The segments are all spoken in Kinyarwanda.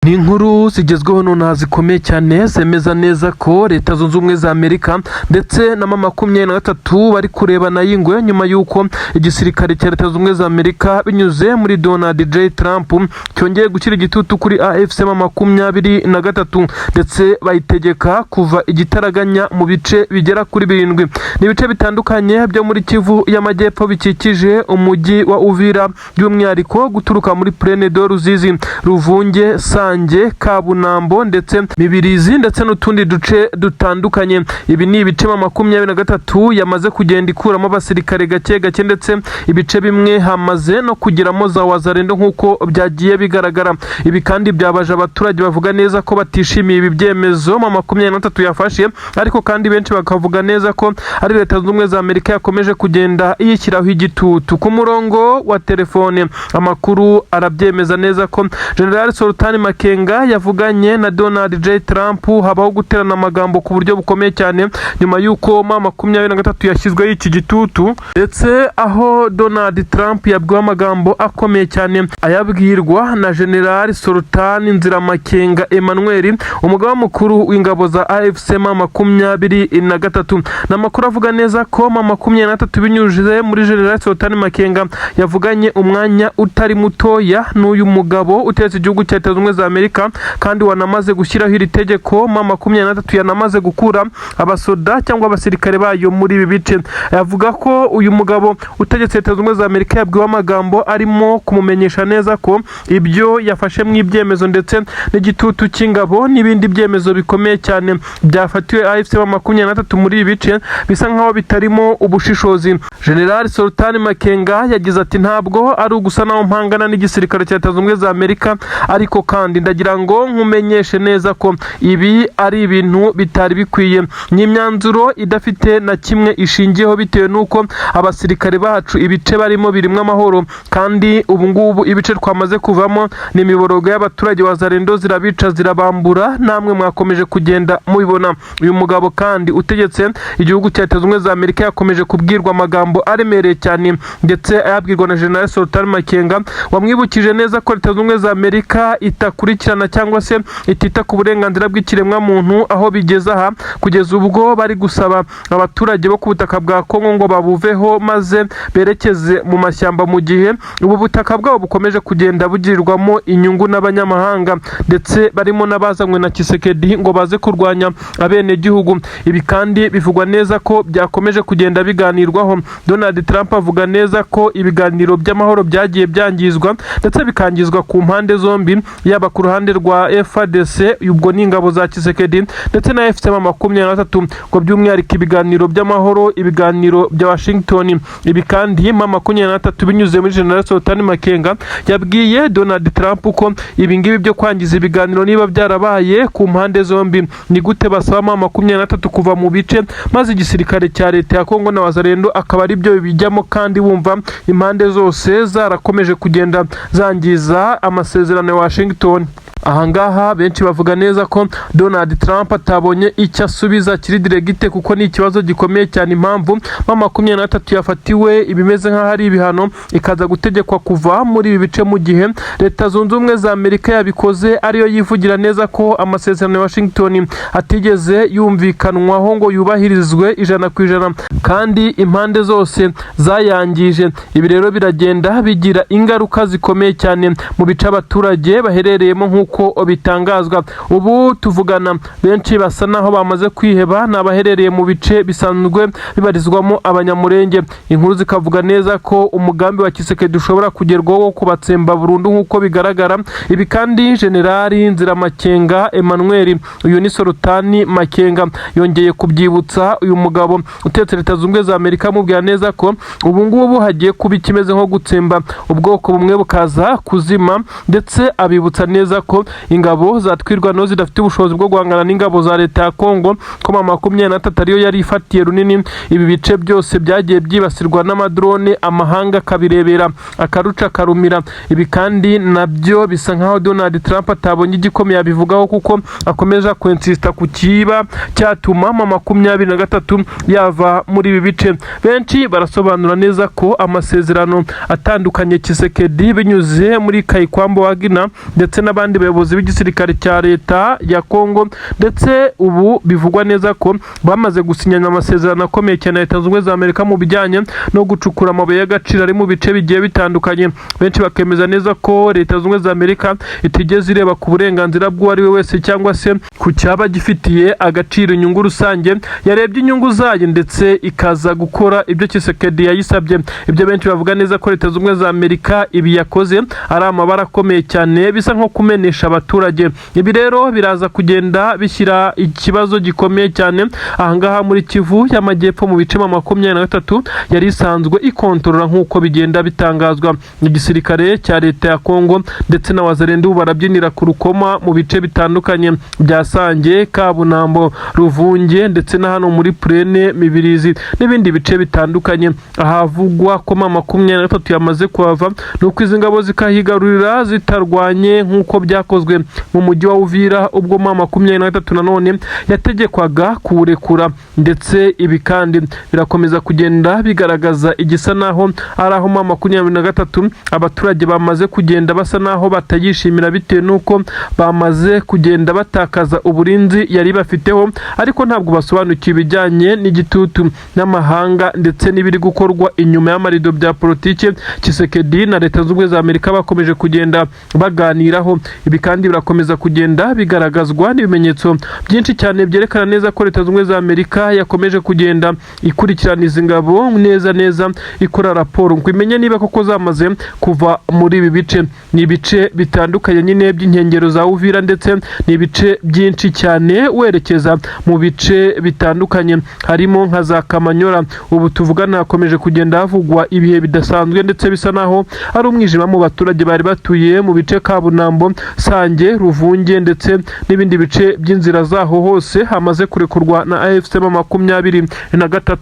ni inkuru zigezweho nonaha zikomeye cyane zemeza neza ko leta zunze ubumwe za Amerika ndetse na M23 bari kurebana y'ingwe nyuma y'uko igisirikare cya leta zunze ubumwe za Amerika binyuze muri Donald J Trump cyongeye gushyira igitutu kuri AFC M23 ndetse bayitegeka kuva igitaraganya mu bice bigera kuri 7 n'ibice bitandukanye byo muri Kivu y'Amajyepfo bikikije umujyi wa Uvira by'umwihariko guturuka muri Plaine de Ruzizi, Ruvunge, Sange, Kabunambo ndetse Mibirizi ndetse n'utundi duce dutandukanye. Ibi ni ibice M23 yamaze kugenda ikuramo abasirikare gake ndetse ibice bimwe hamaze no kugiramo za wazarendo nk'uko byagiye bigaragara. Ibi kandi byabaje abaturage bavuga neza ko batishimiye ibi byemezo M23 yafashe, ariko kandi benshi bakavuga neza ko ari leta zunze ubumwe za Amerika yakomeje kugenda iyishyiraho igitutu. Ku murongo wa telefone amakuru arabyemeza neza ko General Sultan Makenga yavuganye na Donald J Trump, habaho guterana amagambo ku buryo bukomeye cyane nyuma y'uko M23 yashyizweho iki gitutu, ndetse aho Donald Trump yabwiwe amagambo akomeye cyane ayabwirwa na General Sultan Nziramakenga Emmanuel, umugaba mukuru w'ingabo za AFC M23. N'amakuru avuga neza ko M23 binyujije muri General Sultan Makenga yavuganye umwanya utari mutoya n'uyu mugabo utetse igihugu cya Leta Zunze Ubumwe za Amerika, kandi wanamaze gushyiraho iri tegeko. M23 yanamaze gukura abasoda cyangwa abasirikare bayo muri ibi bice. Yavuga ko uyu mugabo utegetse Leta Zunze Ubumwe za Amerika yabwiwe amagambo arimo kumumenyesha neza ko ibyo yafashe mu ibyemezo ndetse n'igitutu cy'ingabo n'ibindi byemezo bikomeye cyane byafatiwe AFC M23 muri ibi bice bisa nkaho bitarimo ubushishozi. General Sultan Makenga yagize ati ntabwo ari ugusa naho mpangana n'igisirikare cya Leta Zunze Ubumwe za Amerika, ariko kandi ndagira ngo nkumenyeshe neza ko ibi ari ibintu bitari bikwiye, n'imyanzuro idafite na kimwe ishingiyeho bitewe nuko abasirikare bacu ibice barimo birimo amahoro, kandi ubu ngubu ibice twamaze kuvamo ni imiborogo y'abaturage wazarendo zirabica zirabambura, namwe mwakomeje kugenda mubibona. Uyu mugabo kandi utegetse igihugu cya Leta Zunze Ubumwe za Amerika yakomeje kubwirwa amagambo aremereye cyane ndetse ayabwirwa na General Sultan Makenga, wamwibukije neza ko Leta Zunze Ubumwe za Amerika itakurikirana cyangwa se itita ku burenganzira bw'ikiremwa muntu, aho bigeze aha kugeza ubwo bari gusaba abaturage bo ku butaka bwa Kongo ngo babuveho maze berekeze mu mashyamba, mu gihe ubu butaka bwabo bukomeje kugenda bugirirwamo inyungu n'abanyamahanga ndetse barimo n'abazanywe na Tshisekedi ngo baze kurwanya abene gihugu. Ibi kandi bivugwa neza ko byakomeje kugenda biganirwaho. Donald Trump avuga neza ko ibiganiro by'amahoro byagiye byangizwa ndetse bikangizwa ku mpande zombi, yaba ku ruhande rwa FARDC ubwo ni ingabo za Tshisekedi ndetse na AFC M23 ngo by'umwihariko ibiganiro by'amahoro, ibiganiro bya Washington. Ibi kandi M23 binyuze muri General Sultan Makenga yabwiye Donald Trump ko ibi ngibi byo kwangiza ibiganiro niba byarabaye ku mpande zombi, ni gute basaba M23 kuva mu bice maze igisirikare cya leta ya Kongo na wazarendo akaba ari byo bijyamo, kandi wumva impande zose zarakomeje kugenda zangiza amasezerano ya Washington. Ahangaha benshi bavuga neza ko Donald Trump atabonye icyo asubiza kiri diregite, kuko ni ikibazo gikomeye cyane. Impamvu M23 yafatiwe ibimeze nk'aho ari ibihano ikaza gutegekwa kuva muri ibi bice, mu gihe Leta Zunze Ubumwe za Amerika yabikoze ariyo yivugira neza ko amasezerano ya Washington atigeze yumvikanwaho ngo yubahirizwe 100%, kandi impande zose zayangije. Ibi rero biragenda bigira ingaruka zikomeye cyane mu bice abaturage baherereyemo nk'uko bitangazwa. Ubu tuvugana benshi basa naho bamaze kwiheba, n'abaherereye mu bice bisanzwe bibarizwamo abanyamurenge. Inkuru zikavuga neza ko umugambi wa Tshisekedi ushobora kugerwaho kubatsemba burundu nk'uko bigaragara. Ibi kandi General Nziramakenga Emmanuel, uyu ni Sultan Makenga, yongeye kubyibutsa uyu mugabo utetse Leta Zunze Ubumwe za Amerika, amubwira neza ko ubu ngubu hagiye kuba ikimeze nko gutsemba ubwoko bumwe bukaza kuzima, ndetse abibutsa neza ko ingabo zatwirwano zidafite ubushobozi bwo guhangana n'ingabo za leta ya Kongo, ko M23 ariyo yari ifatiye runini ibi bice byose byagiye byibasirwa n'amadrone, amahanga kabirebera akaruca karumira. Ibi kandi nabyo bisa nkaho Donald Trump atabonye igikomeye abivugaho, kuko akomeje kwensista ku kiba cyatuma M23 yava muri ibi bice. Benshi barasobanura neza ko amasezerano atandukanye Tshisekedi binyuze muri Kaikwambo Wagner ndetse n'abandi abayobozi b'igisirikare cya leta ya Kongo, ndetse ubu bivugwa neza ko bamaze gusinyana amasezerano akomeye cyane na Leta Zunze Ubumwe za Amerika mu bijyanye no gucukura amabuye y'agaciro ari mu bice bigiye bitandukanye. Benshi bakemeza neza ko Leta Zunze Ubumwe za Amerika itigeze ireba ku burenganzira bw'uwo ari we wese cyangwa se ku cyaba gifitiye agaciro inyungu rusange, yarebye inyungu zayo ndetse ikaza gukora ibyo Tshisekedi yayisabye. Ibyo benshi bavuga neza ko Leta Zunze Ubumwe za Amerika ibi yakoze ari amabara akomeye cyane, bisa nko kumenesha abaturage. Ibi rero biraza kugenda bishyira ikibazo gikomeye cyane ahangaha muri Kivu y'Amajyepfo mu bice 23 yari isanzwe ikontorora nk'uko bigenda bitangazwa. Igisirikare cya leta ya Kongo ndetse na Wazalendo barabyinira ku rukoma mu bice bitandukanye bya Sange, Kabunambo, Ruvunge ndetse na hano muri Plene, Mibirizi n'ibindi bice bitandukanye. Ahavugwa ko 23 yamaze kuhava, nuko izi ngabo zikahigarurira zitarwanye nk'uko byakozwe mu mujyi wa Uvira ubwo 23 nanone yategekwaga kurekura. Ndetse ibi kandi birakomeza kugenda bigaragaza igisa naho ari aho 23 abaturage bamaze kugenda basa naho batayishimira bitewe nuko bamaze kugenda batakaza uburinzi yari bafiteho, ariko ntabwo basobanukiye ibijyanye n'igitutu n'amahanga ndetse n'ibiri gukorwa inyuma y'amarido bya politike Tshisekedi na Leta Zunze Ubumwe za Amerika bakomeje kugenda baganiraho. Ibi kandi birakomeza kugenda bigaragazwa n'ibimenyetso byinshi cyane byerekana neza ko Leta Zunze Ubumwe za Amerika yakomeje kugenda ikurikirana izi ngabo neza ikora raporo ngo imenye niba koko zamaze kuva muri ibi bice. Ni ibice bitandukanye nyine by'inkengero za Uvira, ndetse ni ibice byinshi cyane werekeza mu bice bitandukanye harimo nka za Kamanyora. Ubu tuvugana hakomeje kugenda havugwa ibihe bidasanzwe ndetse bisa naho ari umwijima mu baturage bari batuye mu bice Kabunambo, Sange, Ruvunge ndetse n'ibindi bice by'inzira zaho hose hamaze kurekurwa na AFC 23.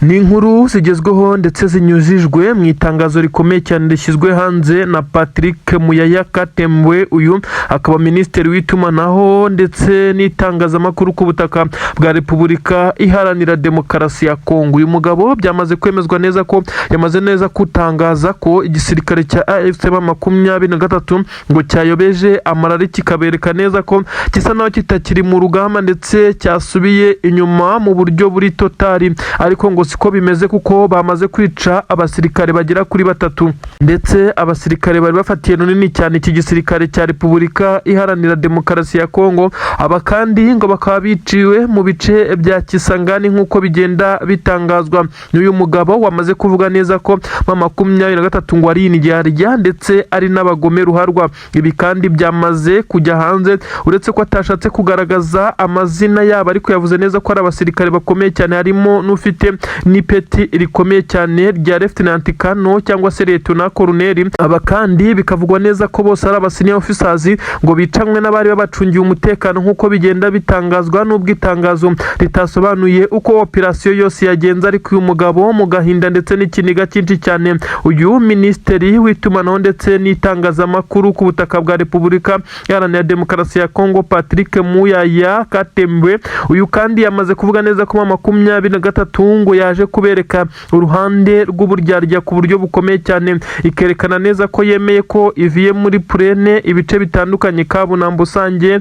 Ni inkuru zigezweho ndetse zinyujijwe mu itangazo rikomeye cyane rishyizwe hanze na Patrick Muyaya Katembwe. Uyu akaba minisitiri w'itumanaho ndetse n'itangazamakuru ku butaka bwa Repubulika Iharanira Demokarasi ya Kongo. Uyu mugabo byamaze kwemezwa neza ko yamaze neza kutangaza ko igisirikare cya AFC 23 ngo cyayobeje amarari kikabereka neza ko gisa naho kitakiri mu rugamba ndetse cyasubiye inyuma mu buryo buri totali, ariko ngo siko bimeze kuko bamaze kwica abasirikare bagera kuri 3, ndetse abasirikare bari bafatiye runini cyane iki gisirikare cya Repubulika Iharanira Demokarasi ya Kongo. Aba kandi ngo bakaba biciwe mu bice bya Kisangani nk'uko bigenda bitangazwa n'uyu mugabo wamaze kuvuga neza ko 23 ngo ari indyarya ndetse ari n'abagome ruharwa. Ibi kandi byamaze kujya hanze, uretse ko atashatse kugaragaza amazina yabo, ariko yavuze neza ko ari abasirikare bakomeye cyane, harimo n'ufite n'ipeti rikomeye cyane rya Lieutenant Kano cyangwa se Lieutenant Colonel. Aba kandi bikavugwa neza ko bose ari abasenior officers ngo bicanwe n'abari babacungiye umutekano nk'uko bigenda bitangazwa, n'ubwo itangazo ritasobanuye uko operation yose yagenze. Ariko uyu mugabo mu gahinda ndetse n'ikiniga cyinshi cyane, uyu minisitiri w'itumanaho ndetse n'itangazamakuru ku butaka bwa Repubulika Iharanira Demokarasi ya Kongo Patrick Muyaya Katembwe, uyu kandi yamaze kuvuga neza ko 23 ngo yaje kubereka uruhande rw'uburyarya ku buryo bukomeye cyane, ikerekana neza ko yemeye ko iviye muri Plene, ibice bitandukanye Kabunambo, Sange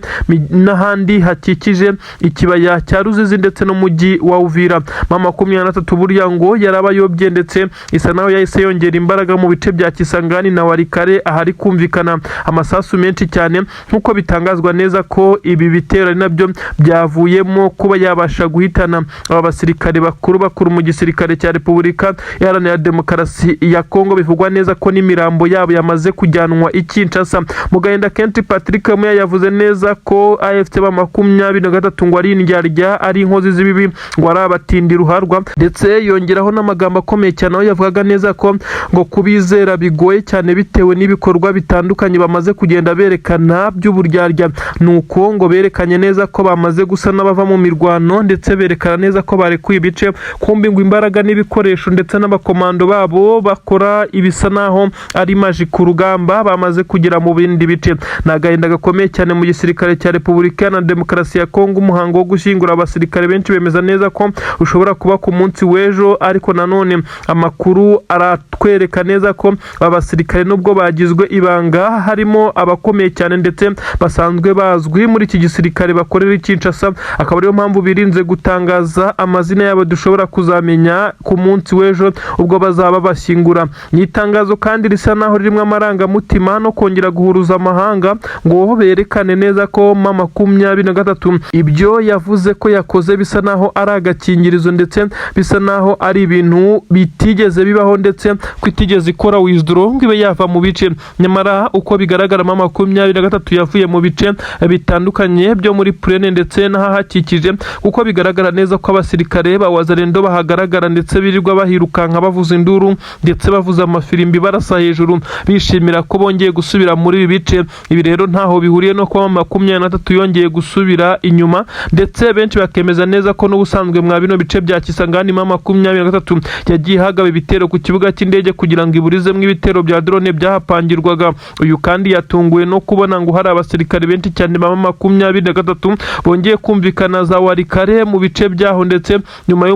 n'ahandi hakikije ikibaya cya Ruzizi ndetse n'umujyi wa Uvira. 23 burya ngo yarabayobye ndetse isa naho yahise yongera imbaraga mu bice bya Kisangani na Warikare, ahari kumvikana amasasu menshi cyane nk'uko bitangazwa neza ko ibi bitero ari nabyo byavuyemo kuba yabasha guhitana aba basirikare bakuru mu gisirikare cya Repubulika Iharanira Demokarasi ya Kongo. Bivugwa neza ko n'imirambo yabo yamaze kujyanwa i Kinshasa. Mu gahinda kenshi Patrick Muya yavuze neza ko AFC 23 ngo ari indyarya, ari inkozi z'ibibi, ngo ari abatindi ruharwa, ndetse yongeraho n'amagambo akomeye cyane aho yavugaga neza ko ngo kubizera bigoye cyane bitewe n'ibikorwa bitandukanye bamaze kugenda berekana by'uburyarya. Nuko ngo berekanye neza ko bamaze gusa n'abava mu mirwano, ndetse berekana neza ko barekuye ibice kumbi bombi ngo imbaraga n'ibikoresho ndetse n'abakomando babo bakora ibisa naho ari maji ku rugamba bamaze kugera mu bindi bice. Ni agahinda gakomeye cyane mu gisirikare cya Repubulika Iharanira Demokarasi ya Kongo. Umuhango wo gushyingura abasirikare benshi bemeza neza ko ushobora kuba ku munsi w'ejo, ariko nanone amakuru aratwereka neza ko abasirikare nubwo bagizwe ibanga harimo abakomeye cyane ndetse basanzwe bazwi muri iki gisirikare bakorera i Kinshasa, akaba ariyo mpamvu birinze gutangaza amazina yabo dushobora kuzamenya ku munsi w'ejo ubwo bazaba bashyingura. Ni itangazo kandi risa naho ririmo amarangamutima no kongera guhuruza amahanga ngo berekane neza ko M23 ibyo yavuze ko yakoze bisa naho ari agakingirizo ndetse bisa naho ari ibintu bitigeze bibaho ndetse kwitigeze ikora withdraw ngo ibe yava mu bice. Nyamara uko bigaragara M23 yavuye mu bice bitandukanye byo muri Plaine ndetse n'ahahakikije, kuko bigaragara neza ko abasirikare ba Wazalendo bahagaragara ndetse birirwa bahirukanka bavuza induru ndetse bavuza amafirimbi barasa hejuru bishimira ko bongeye gusubira muri ibi bice. Ibi rero ntaho bihuriye no kuba M23 yongeye gusubira inyuma, ndetse benshi bakemeza neza ko n'ubusanzwe mwa bino bice bya Kisangani M23 yagiye hagaba ibitero ku kibuga cy'indege kugira ngo iburizemo ibitero bya drone byahapangirwaga. Uyu kandi yatunguwe no kubona ngo hari abasirikare benshi cyane ba M23 bongeye kumvikana za Warikare mu bice byaho, ndetse nyuma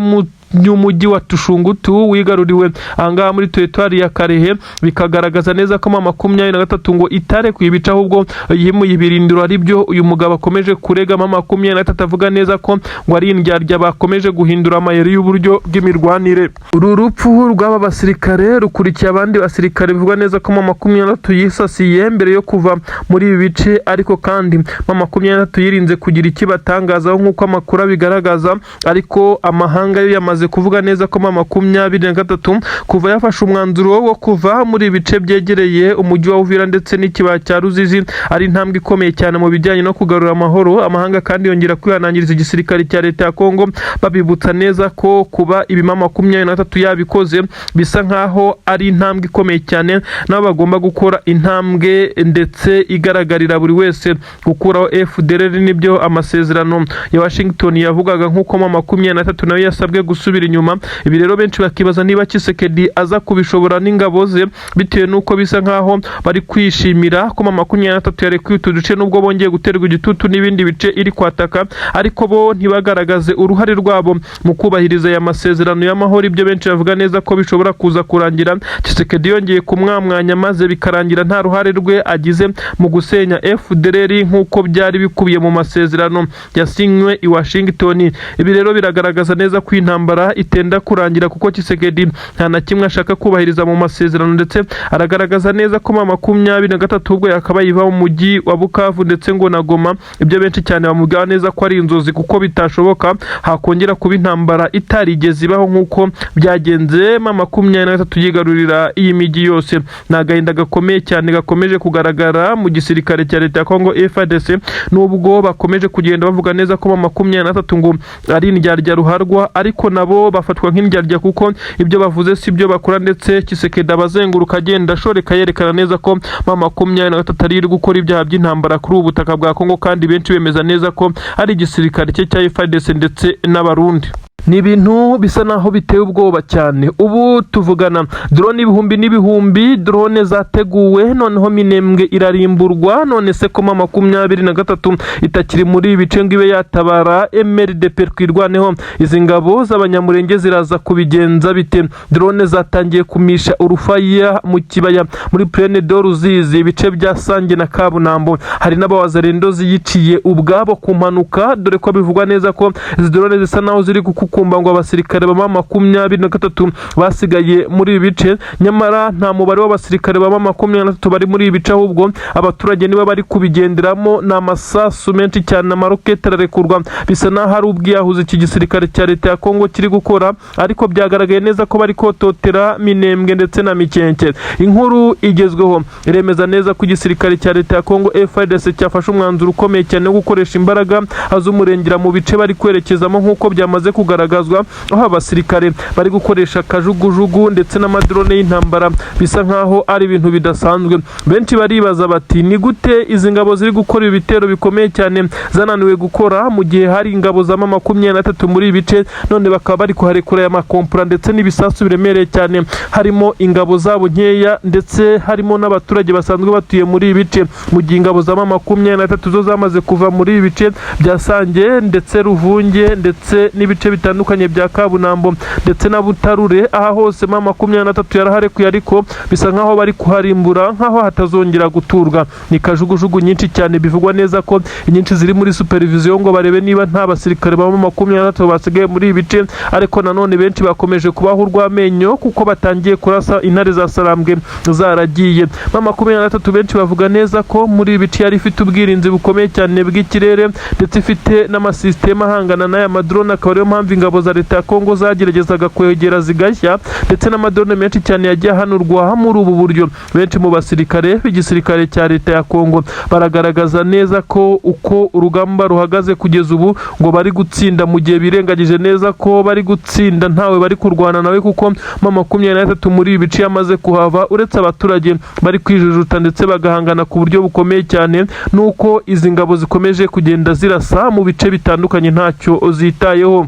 y'umujyi wa Tushungutu wigaruriwe ahangaha muri teritwari ya Karehe, bikagaragaza neza ko M23 ngo itare kuyibica ahubwo yimuye ibirindiro. ari byo uyu mugabo akomeje kurega M23 avuga neza ko ngo ari indyarya bakomeje guhindura amayeri y'uburyo bw'imirwanire. Uru rupfu rw'aba basirikare rukurikiye abandi basirikare bivugwa neza ko M23 yisasiye mbere yo kuva muri ibi bice, ariko kandi M23 yirinze kugira ikibatangazaho nk'uko amakuru abigaragaza, ariko amahanga yo yamaze kuvuga neza ko M23 kuva yafashe umwanzuro wo kuva muri ibice byegereye umujyi wa Uvira ndetse n'ikibaya cya Ruzizi ari intambwe ikomeye cyane mu bijyanye no kugarura amahoro. Amahanga kandi yongera kwihanangiriza igisirikare cya leta ya Kongo, babibutsa neza ko kuba ibi M23 yabikoze bisa nkaho ari intambwe ikomeye cyane, nabo bagomba gukora intambwe ndetse igaragarira buri wese. Gukuraho FDLR nibyo amasezerano ya Washington yavugaga, nk'uko M23 nayo yasabwe gusubira inyuma. Ibi rero benshi bakibaza niba Tshisekedi aza kubishobora n'ingabo ze, bitewe nuko bisa nkaho bari kwishimira ko M23 yarekuye utu duce nubwo bongeye guterwa igitutu n'ibindi bice iri kwataka, ariko bo ntibagaragaze uruhare rwabo mu kubahiriza aya masezerano y'amahoro. Ibyo benshi bavuga neza ko bishobora kuza kurangira Tshisekedi yongeye kumwamwanya maze bikarangira nta ruhare rwe agize mu gusenya FDLR nk'uko byari bikubiye mu masezerano yasinywe i Washington. Ibi rero biragaragaza neza ko intambara itenda kurangira, kuko Tshisekedi nta na kimwe ashaka kubahiriza mu masezerano, ndetse aragaragaza neza ko M23 ubwo yakaba yiva mu mujyi wa Bukavu ndetse ngo na Goma. Ibyo benshi cyane bamubwira neza ko ari inzozi, kuko bitashoboka hakongera kuba intambara itarigeze ibaho nk'uko byagenze M23 yigarurira iyi migi yose. Ni agahinda gakomeye cyane gakomeje kugaragara mu gisirikare cya leta ya Kongo FARDC, nubwo bakomeje kugenda bavuga neza ko M23 ngo ari indyarya ruharwa, ariko nabo bafatwa nk'indyarya kuko ibyo bavuze si byo bakora, ndetse Tshisekedi abazenguruka agenda ashoreka yerekana neza ko M23 ari gukora ibyaha by'intambara kuri ubu butaka bwa Kongo, kandi benshi bemeza neza ko ari igisirikare cye cya FARDC ndetse n'abarundi. Ni ibintu bisa naho biteye ubwoba cyane. Ubu tuvugana drone ibihumbi n'ibihumbi, drone zateguwe noneho Minembwe irarimburwa. None se ko M23 itakiri muri ibice ngo ibe yatabara MLDP kwirwaneho, izi ngabo z'abanyamurenge ziraza kubigenza bite? Drone zatangiye kumisha urufaya mu kibaya muri Plaine de Ruzizi, ibice bya Sange na Kabunambo. Hari n'abawazalendo ziyiciye ubwabo ku mpanuka, dore ko bivugwa neza ko izi drone zisa naho ziri kukumba ngo abasirikare ba M23 basigaye muri ibi bice. Nyamara nta mubare w'abasirikare ba M23 bari muri ibi bice, ahubwo abaturage niba bari kubigenderamo. Ni amasasu menshi cyane, amaroketi ararekurwa, bisa naho hari ubwiyahuzi iki gisirikare cya leta ya Kongo kiri gukora, ariko byagaragaye neza ko bari kototera Minembwe ndetse na Mikenke. Inkuru igezweho iremeza neza ko igisirikare cya leta ya Kongo FARDC cyafashe umwanzuro ukomeye cyane wo gukoresha imbaraga azumurengera mu bice bari kwerekezamo, nk'uko byamaze kugaragara kugaragazwa aho abasirikare bari gukoresha kajugujugu ndetse n'amadrone y'intambara bisa nkaho ari ibintu bidasanzwe. Benshi baribaza bati ni gute izi ngabo ziri gukora ibitero bikomeye cyane zananiwe gukora mu gihe hari ingabo za M23 muri ibice, none bakaba bari kuharekura ya makompura ndetse n'ibisasu biremereye cyane, harimo ingabo zabo nkeya ndetse harimo n'abaturage basanzwe batuye muri ibice, mu gihe ingabo za M23 zo zamaze kuva muri ibice bya Sange ndetse Ruvunge ndetse n'ibice bitandukanye bya Kabunambo ndetse na Butarure. Aha hose M23 yaraharekuye ariko bisa nkaho bari kuharimbura nkaho hatazongera guturwa. Ni kajugujugu nyinshi cyane, bivugwa neza ko inyinshi ziri muri supervision ngo barebe niba nta basirikare ba M23 basigaye muri ibice, ariko nanone benshi bakomeje kubaho urw'amenyo kuko batangiye kurasa intare za Sarambwe zaragiye. M23 benshi bavuga neza ko muri ibice yari ifite ubwirinzi bukomeye cyane bw'ikirere ndetse ifite n'amasysteme ahangana n'aya madrone, akaba ariyo mpamvu ingabo za leta ya Kongo zageragezaga kwegera zigashya ndetse n'amadrone menshi cyane yagiye ahanurwa muri ubu buryo. Benshi mu basirikare b'igisirikare cya leta ya Kongo baragaragaza neza ko uko urugamba ruhagaze kugeza ubu ngo bari gutsinda, mu gihe birengagije neza ko bari gutsinda ntawe bari kurwana nawe kuko M23 muri ibice yamaze kuhava, uretse abaturage bari kwijujuta ndetse bagahangana ku buryo bukomeye cyane, nuko izi ngabo zikomeje kugenda zirasa mu bice bitandukanye ntacyo zitayeho.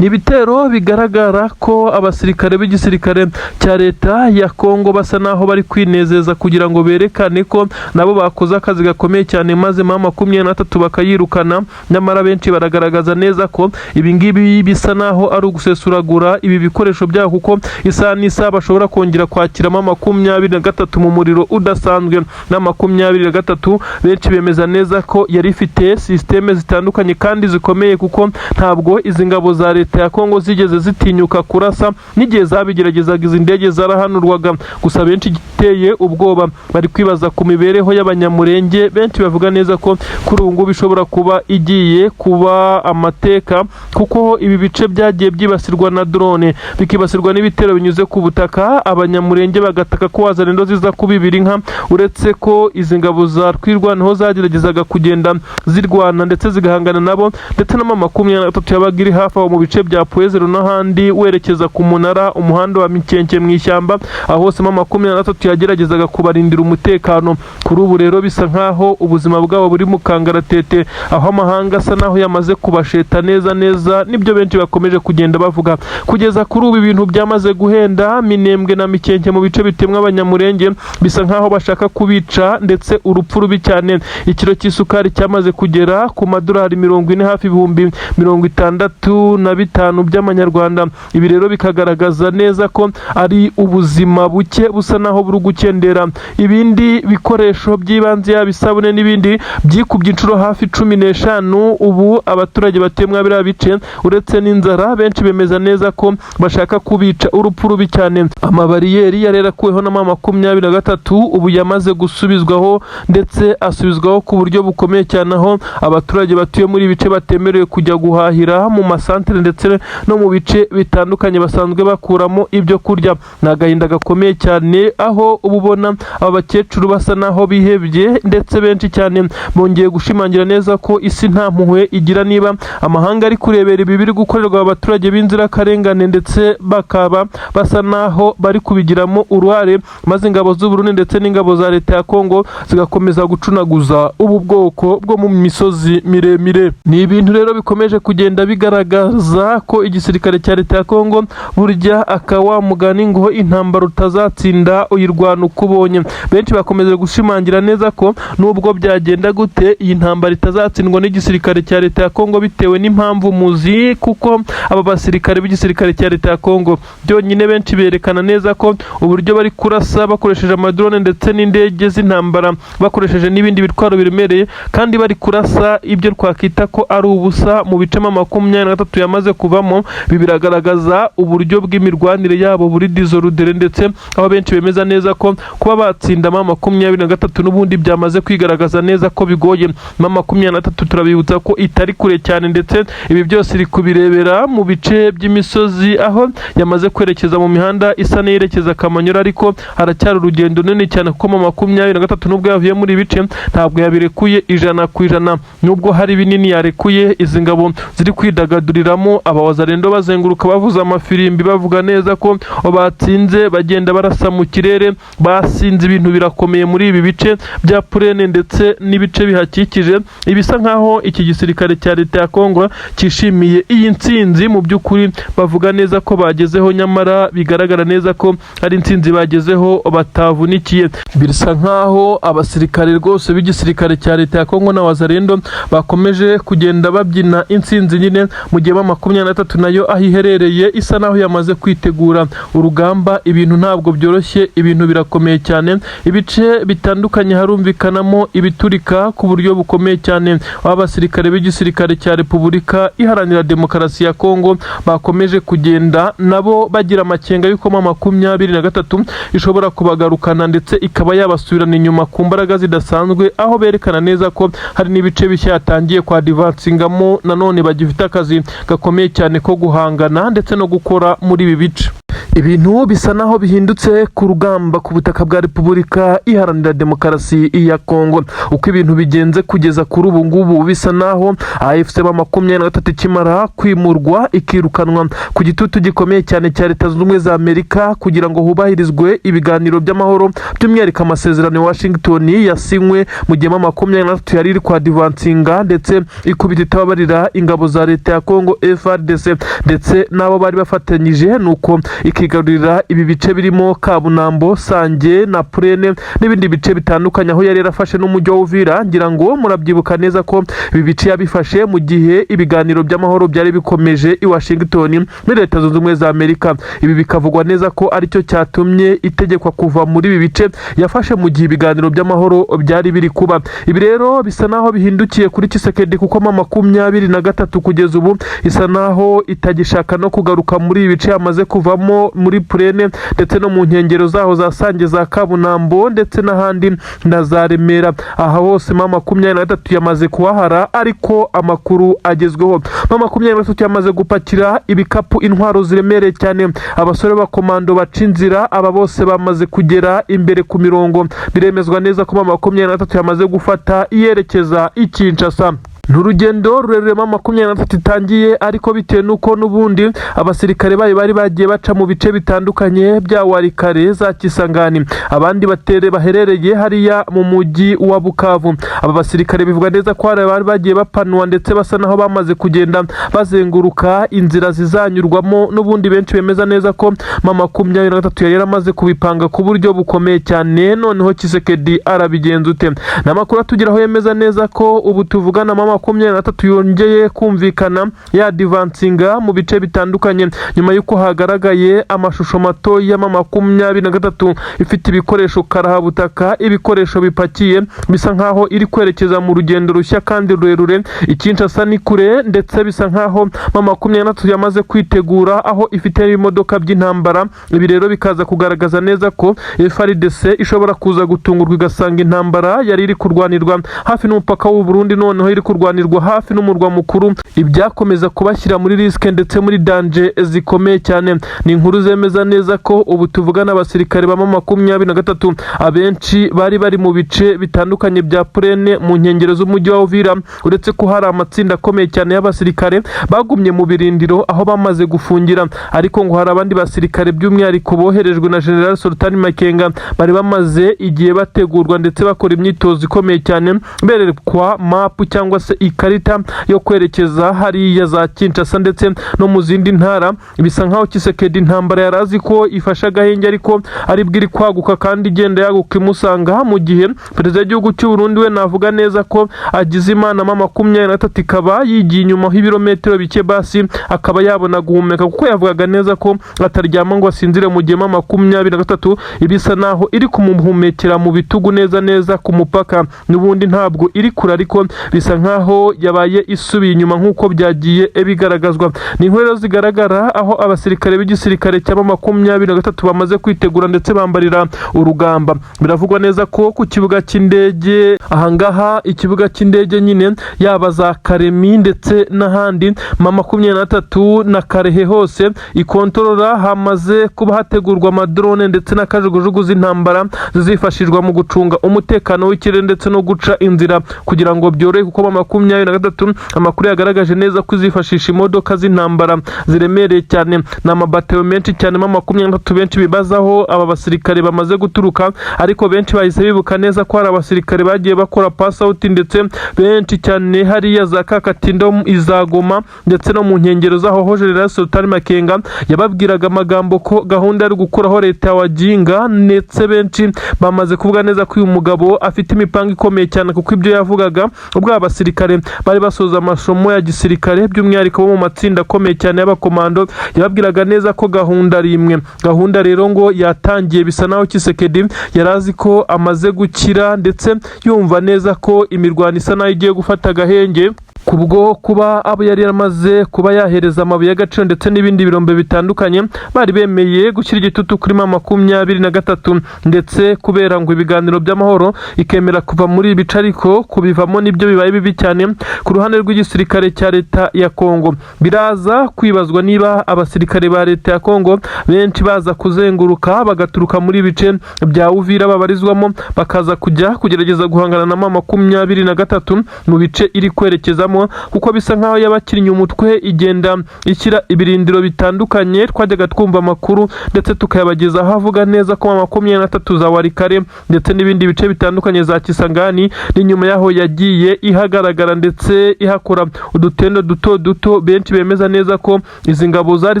Ni ibitero bigaragara ko abasirikare b'igisirikare cya leta ya Kongo basa naho bari kwinezeza kugira ngo berekane ko nabo bakoze akazi gakomeye cyane maze M23 bakayirukana. Nyamara benshi baragaragaza neza ko ibi ngibi bisa naho ari ugusesuragura ibi bikoresho byabo, kuko isaha n'isaha bashobora kongera kwakira M23 mu muriro udasanzwe. Na M23 benshi bemeza neza ko yari ifite systeme zitandukanye kandi zikomeye, kuko ntabwo izi ngabo za leta ya Kongo zigeze zitinyuka kurasa, n'igihe zabigeragezaga izi ndege zarahanurwaga. Gusa benshi giteye ubwoba bari kwibaza ku mibereho y'abanyamurenge. Benshi bavuga neza ko kuri ubu ngubu bishobora kuba igiye kuba amateka, kuko ibi bice byagiye byibasirwa na drone, bikibasirwa n'ibitero binyuze ku butaka. Abanyamurenge bagataka ko wazana ziza kubibira inka, uretse ko izi ngabo za twirwanaho zageragezaga kugenda zirwana ndetse zigahangana nabo, ndetse na M23 yabaga iri hafi aho mu bice bya Puezero n'ahandi werekeza ku munara, umuhanda wa Mikenke mu ishyamba, aho hose M23 yageragezaga kubarindira umutekano. Kuri ubu rero bisa nkaho ubuzima bwabo buri mu kangaratete, aho amahanga asa naho yamaze kubasheta neza neza, nibyo benshi bakomeje kugenda bavuga. Kugeza kuri ubu ibintu byamaze guhenda. Minembwe na Mikenke mu bice bitemwa abanyamurenge bisa nkaho bashaka kubica, ndetse urupfu rubi cyane. Ikiro cy'isukari cyamaze kugera ku madolari 40 hafi ibihumbi 65 by'amanyarwanda. Ibi rero bikagaragaza neza ko ari ubuzima buke busa naho buri gukendera. Ibindi bikoresho by'ibanze yabisabune n'ibindi byikubye inshuro hafi 15. Ubu abaturage batemwa bira bice, uretse n'inzara, benshi bemeza neza ko bashaka kubica urupfu rubi cyane. Amabariyeri yarera kuweho na M23 ubu yamaze gusubizwaho, ndetse asubizwaho ku buryo bukomeye cyane, aho abaturage batuye muri ibice batemerewe kujya guhahira mu masantere ndetse no mu bice bitandukanye basanzwe bakuramo ibyo kurya. Ni agahinda gakomeye cyane, aho ubona aba bakecuru basa naho bihebye, ndetse benshi cyane bongeye gushimangira neza ko isi nta mpuhwe igira. Niba amahanga ari kurebera ibi biri gukorerwa abaturage b'inzirakarengane, ndetse bakaba basa naho bari kubigiramo uruhare, maze ingabo z'u Burundi ndetse n'ingabo za leta ya Kongo zigakomeza gucunaguza ubu bwoko bwo mu misozi miremire. Ni ibintu rero bikomeje kugenda bigaragaza ko igisirikare cya leta ya Kongo burya akawa mugani ngo intambara utazatsinda uyirwana ukubonye. Benshi bakomeje gushimangira neza ko nubwo byagenda gute iyi ntambara itazatsindwa n'igisirikare cya leta ya Kongo, bitewe n'impamvu muzi, kuko aba basirikare b'igisirikare cya leta ya Kongo byonyine benshi berekana neza ko uburyo bari kurasa bakoresheje amadrone ndetse n'indege z'intambara, bakoresheje n'ibindi bitwaro biremereye, kandi bari kurasa ibyo twakita ko ari ubusa mu bice M23 yamaze kuvamo. Biragaragaza uburyo bw'imirwanire yabo buri disorudere, ndetse aho benshi bemeza neza ko kuba batsinda M23 n'ubundi byamaze kwigaragaza neza ko bigoye. M23 turabibutsa ko itari kure cyane, ndetse ibi byose iri kubirebera mu bice by'imisozi, aho yamaze kwerekeza mu mihanda isa n'yerekeza Kamanyora, ariko haracyari urugendo runini cyane, kuko M23 nubwo yavuye muri ibice ntabwo yabirekuye 100%. Nubwo hari binini yarekuye, izi ngabo ziri kwidagaduriramo kubonekamo abawazarendo bazenguruka bavuza amafirimbi bavuga neza ko batsinze, bagenda barasa mu kirere, basinze ibintu birakomeye muri ibi bice bya Purene ndetse n'ibice bihakikije. Ibisa nkaho iki gisirikare cya leta ya Kongo cyishimiye iyi ntsinzi. Mu by'ukuri bavuga neza ko bagezeho, nyamara bigaragara neza ko ari intsinzi bagezeho batavunikiye. Birasa nkaho abasirikare rwose b'igisirikare cya leta ya Kongo na wazarendo bakomeje kugenda babyina intsinzi nyine, mu gihe 23 nayo aho iherereye isa naho yamaze kwitegura urugamba. Ibintu ntabwo byoroshye, ibintu birakomeye cyane, ibice bitandukanye harumvikanamo ibiturika ku buryo bukomeye cyane. Abasirikare b'igisirikare cya Repubulika Iharanira Demokarasi ya Kongo bakomeje kugenda nabo bagira amakenga y'uko 23 ishobora kubagarukana ndetse ikaba yabasubirana inyuma ku mbaraga zidasanzwe, aho berekana neza ko hari n'ibice bishya yatangiye kwa divansingamo. Nanone bagifite akazi gakomeye cyane ko guhangana ndetse no gukora muri ibi bice. Ibintu bisa naho bihindutse ku rugamba ku butaka bwa Repubulika Iharanira Demokarasi ya Kongo. Uko ibintu bigenze kugeza kuri ubu ngubu, bisa naho AFC 23 kimara kwimurwa ikirukanwa ku gitutu gikomeye cyane cya Leta Zunze Ubumwe za Amerika kugira ngo hubahirizwe ibiganiro by'amahoro, by'umwihariko amasezerano ya Washington yasinywe mu gihe 23 yari iri kwa divansinga ndetse ikubita itababarira ingabo za leta ya Kongo FARDC ndetse nabo bari bafatanyije, nuko ikigarurira ibi bice birimo Kabunambo, Sange na Purene n'ibindi bice bitandukanye, aho yari yarafashe n'umujyi wa Uvira. Ngira ngo murabyibuka neza ko ibi bice yabifashe mu gihe ibiganiro by'amahoro byari bikomeje i Washington muri Leta Zunze Ubumwe za Amerika. Ibi bikavugwa neza ko aricyo cyatumye itegekwa kuva muri ibi bice yafashe mu gihe ibiganiro by'amahoro byari biri kuba. Ibi rero bisa naho bihindukiye kuri Tshisekedi, kuko 23 kugeza ubu isa naho itagishaka no kugaruka muri ibi bice yamaze kuvamo muri Purene ndetse no mu nkengero zaho za Sange, za Kabunambo ndetse n'ahandi na za Remera. Aha hose 23 yamaze kuhahara, ariko amakuru agezweho 23 yamaze gupakira ibikapu, intwaro ziremereye cyane. Abasore b'akomando baca inzira, aba bose bamaze kugera imbere ku mirongo. Biremezwa neza ko 23 yamaze gufata yerekeza i Kinshasa. N'urugendo rurerure 23 itangiye, ariko bitewe nuko n'ubundi abasirikare bari bagiye baca mu bice bitandukanye bya Warikare, za Kisangani, abandi baherereye hariya mu mujyi wa Bukavu. Aba basirikare bivuga neza ko bari bagiye bapanwa ndetse basa naho bamaze kugenda bazenguruka inzira zizanyurwamo. N'ubundi benshi bemeza neza ko 23 yari yaramaze kubipanga ku buryo bukomeye cyane. Noneho Tshisekedi arabigenza ute? N'amakuru atugeraho yemeza neza ko ubu tuvugana 23 yongeye kumvikana ya divansinga mu bice bitandukanye, nyuma y'uko hagaragaye amashusho mato ya 23 ifite ibikoresho karahabutaka, ibikoresho bipakiye, bisa nkaho iri kwerekeza mu rugendo rushya kandi rurerure. Kinshasa ni kure, ndetse bisa nkaho 23 yamaze kwitegura, aho ifite imodoka by'intambara. Ibi rero bikaza kugaragaza neza ko FARDC ishobora kuza gutungurwa igasanga intambara yari iri kurwanirwa hafi n'umupaka w'u Burundi noneho iri kurwanirwa hafi n'umurwa mukuru, ibyakomeza kubashyira muri riske ndetse muri danger zikomeye cyane. Ni inkuru zemeza neza ko ubu tuvugana abasirikare ba 23 abenshi bari mu bice bitandukanye bya Purene mu nkengero z'umujyi wa Uvira, uretse ko hari amatsinda akomeye cyane y'abasirikare bagumye mu birindiro aho bamaze gufungira. Ariko ngo hari abandi basirikare by'umwihariko boherejwe na General Sultan Makenga bari bamaze igihe bategurwa ndetse bakora imyitozo ikomeye cyane, berekwa map cyangwa se ikarita yo kwerekeza hariya za Kinshasa ndetse no mu zindi ntara. Bisa nkaho Tshisekedi intambara yarazi ko ifasha gahenge, ariko ari bwiri kwaguka kandi igenda yaguka imusanga, mu gihe perezida w'igihugu cy'u Burundi we navuga neza ko agize imana 23 ikaba yigiye inyuma h'ibirometero bike basi akaba yabona guhumeka, kuko yavugaga neza ko ataryama ngo asinzire mu gihe 23 ibisa naho iri kumuhumekera mu bitugu neza ku mupaka. N'ubundi ntabwo iri kure, ariko bisa nkaho yabaye isubiye inyuma nk'uko byagiye bigaragazwa. Ni inkuru zigaragara aho abasirikare b'igisirikare cya 23 bamaze kwitegura ndetse bambarira urugamba. Biravugwa neza ko ku kibuga cy'indege ahangaha, ikibuga cy'indege nyine, yaba za Karemi ndetse n'ahandi 23 na Karehe hose ikontorora, hamaze kuba hategurwa amadrone ndetse n'akajugujugu z'intambara zizifashishwa mu gucunga umutekano w'ikirere ndetse no guca inzira kugira ngo byorohe, kuko M23. Amakuru yagaragaje neza ko izifashisha imodoka z'intambara ziremereye cyane, na amabatero menshi cyane M23. Benshi bibazaho aba basirikare bamaze guturuka, ariko benshi bahise bibuka neza ko hari abasirikare bagiye bakora pass out, ndetse benshi cyane hariya za Kakatindo, Izagoma ndetse no mu nkengero zaho General Sultan Makenga yababwiraga amagambo ko gahunda ari gukuraho leta wa Jinga, ndetse benshi bamaze kuvuga neza ko uyu mugabo afite imipango ikomeye cyane, kuko ibyo yavugaga ubwo abasirikare bari basoza amasomo ya gisirikare, by'umwihariko bo mu matsinda akomeye cyane y'abakomando, yababwiraga neza ko gahunda ari imwe. Gahunda rero ngo yatangiye, bisa naho Tshisekedi yarazi ko amaze gukira, ndetse yumva neza ko imirwano isa naho igiye gufata agahenge, kubwo kuba abo yari yaramaze kuba yahereza amabuye y'agaciro ndetse n'ibindi birombe bitandukanye, bari bemeye gushyira igitutu kuri M23, ndetse kubera ngo ibiganiro by'amahoro ikemera kuva muri ibice, ariko kubivamo nibyo bibaye bibi cyane ku ruhande rw'igisirikare cya leta ya Kongo. Biraza kwibazwa niba abasirikare ba leta ya Kongo benshi baza kuzenguruka bagaturuka muri ibice bya Uvira babarizwamo, bakaza kujya kugerageza guhangana na M23 mu bice iri kwerekezamo, kuko bisa nkaho yabakinnye umutwe igenda ishyira ibirindiro bitandukanye. Twajyaga twumva amakuru ndetse tukayabagezaho avuga neza ko M23 za Warikare ndetse n'ibindi bice bitandukanye za Kisangani n'inyuma yaho yagiye ihagaragara ndetse ihakora udutendo duto duto. Benshi bemeza neza ko izi ngabo zari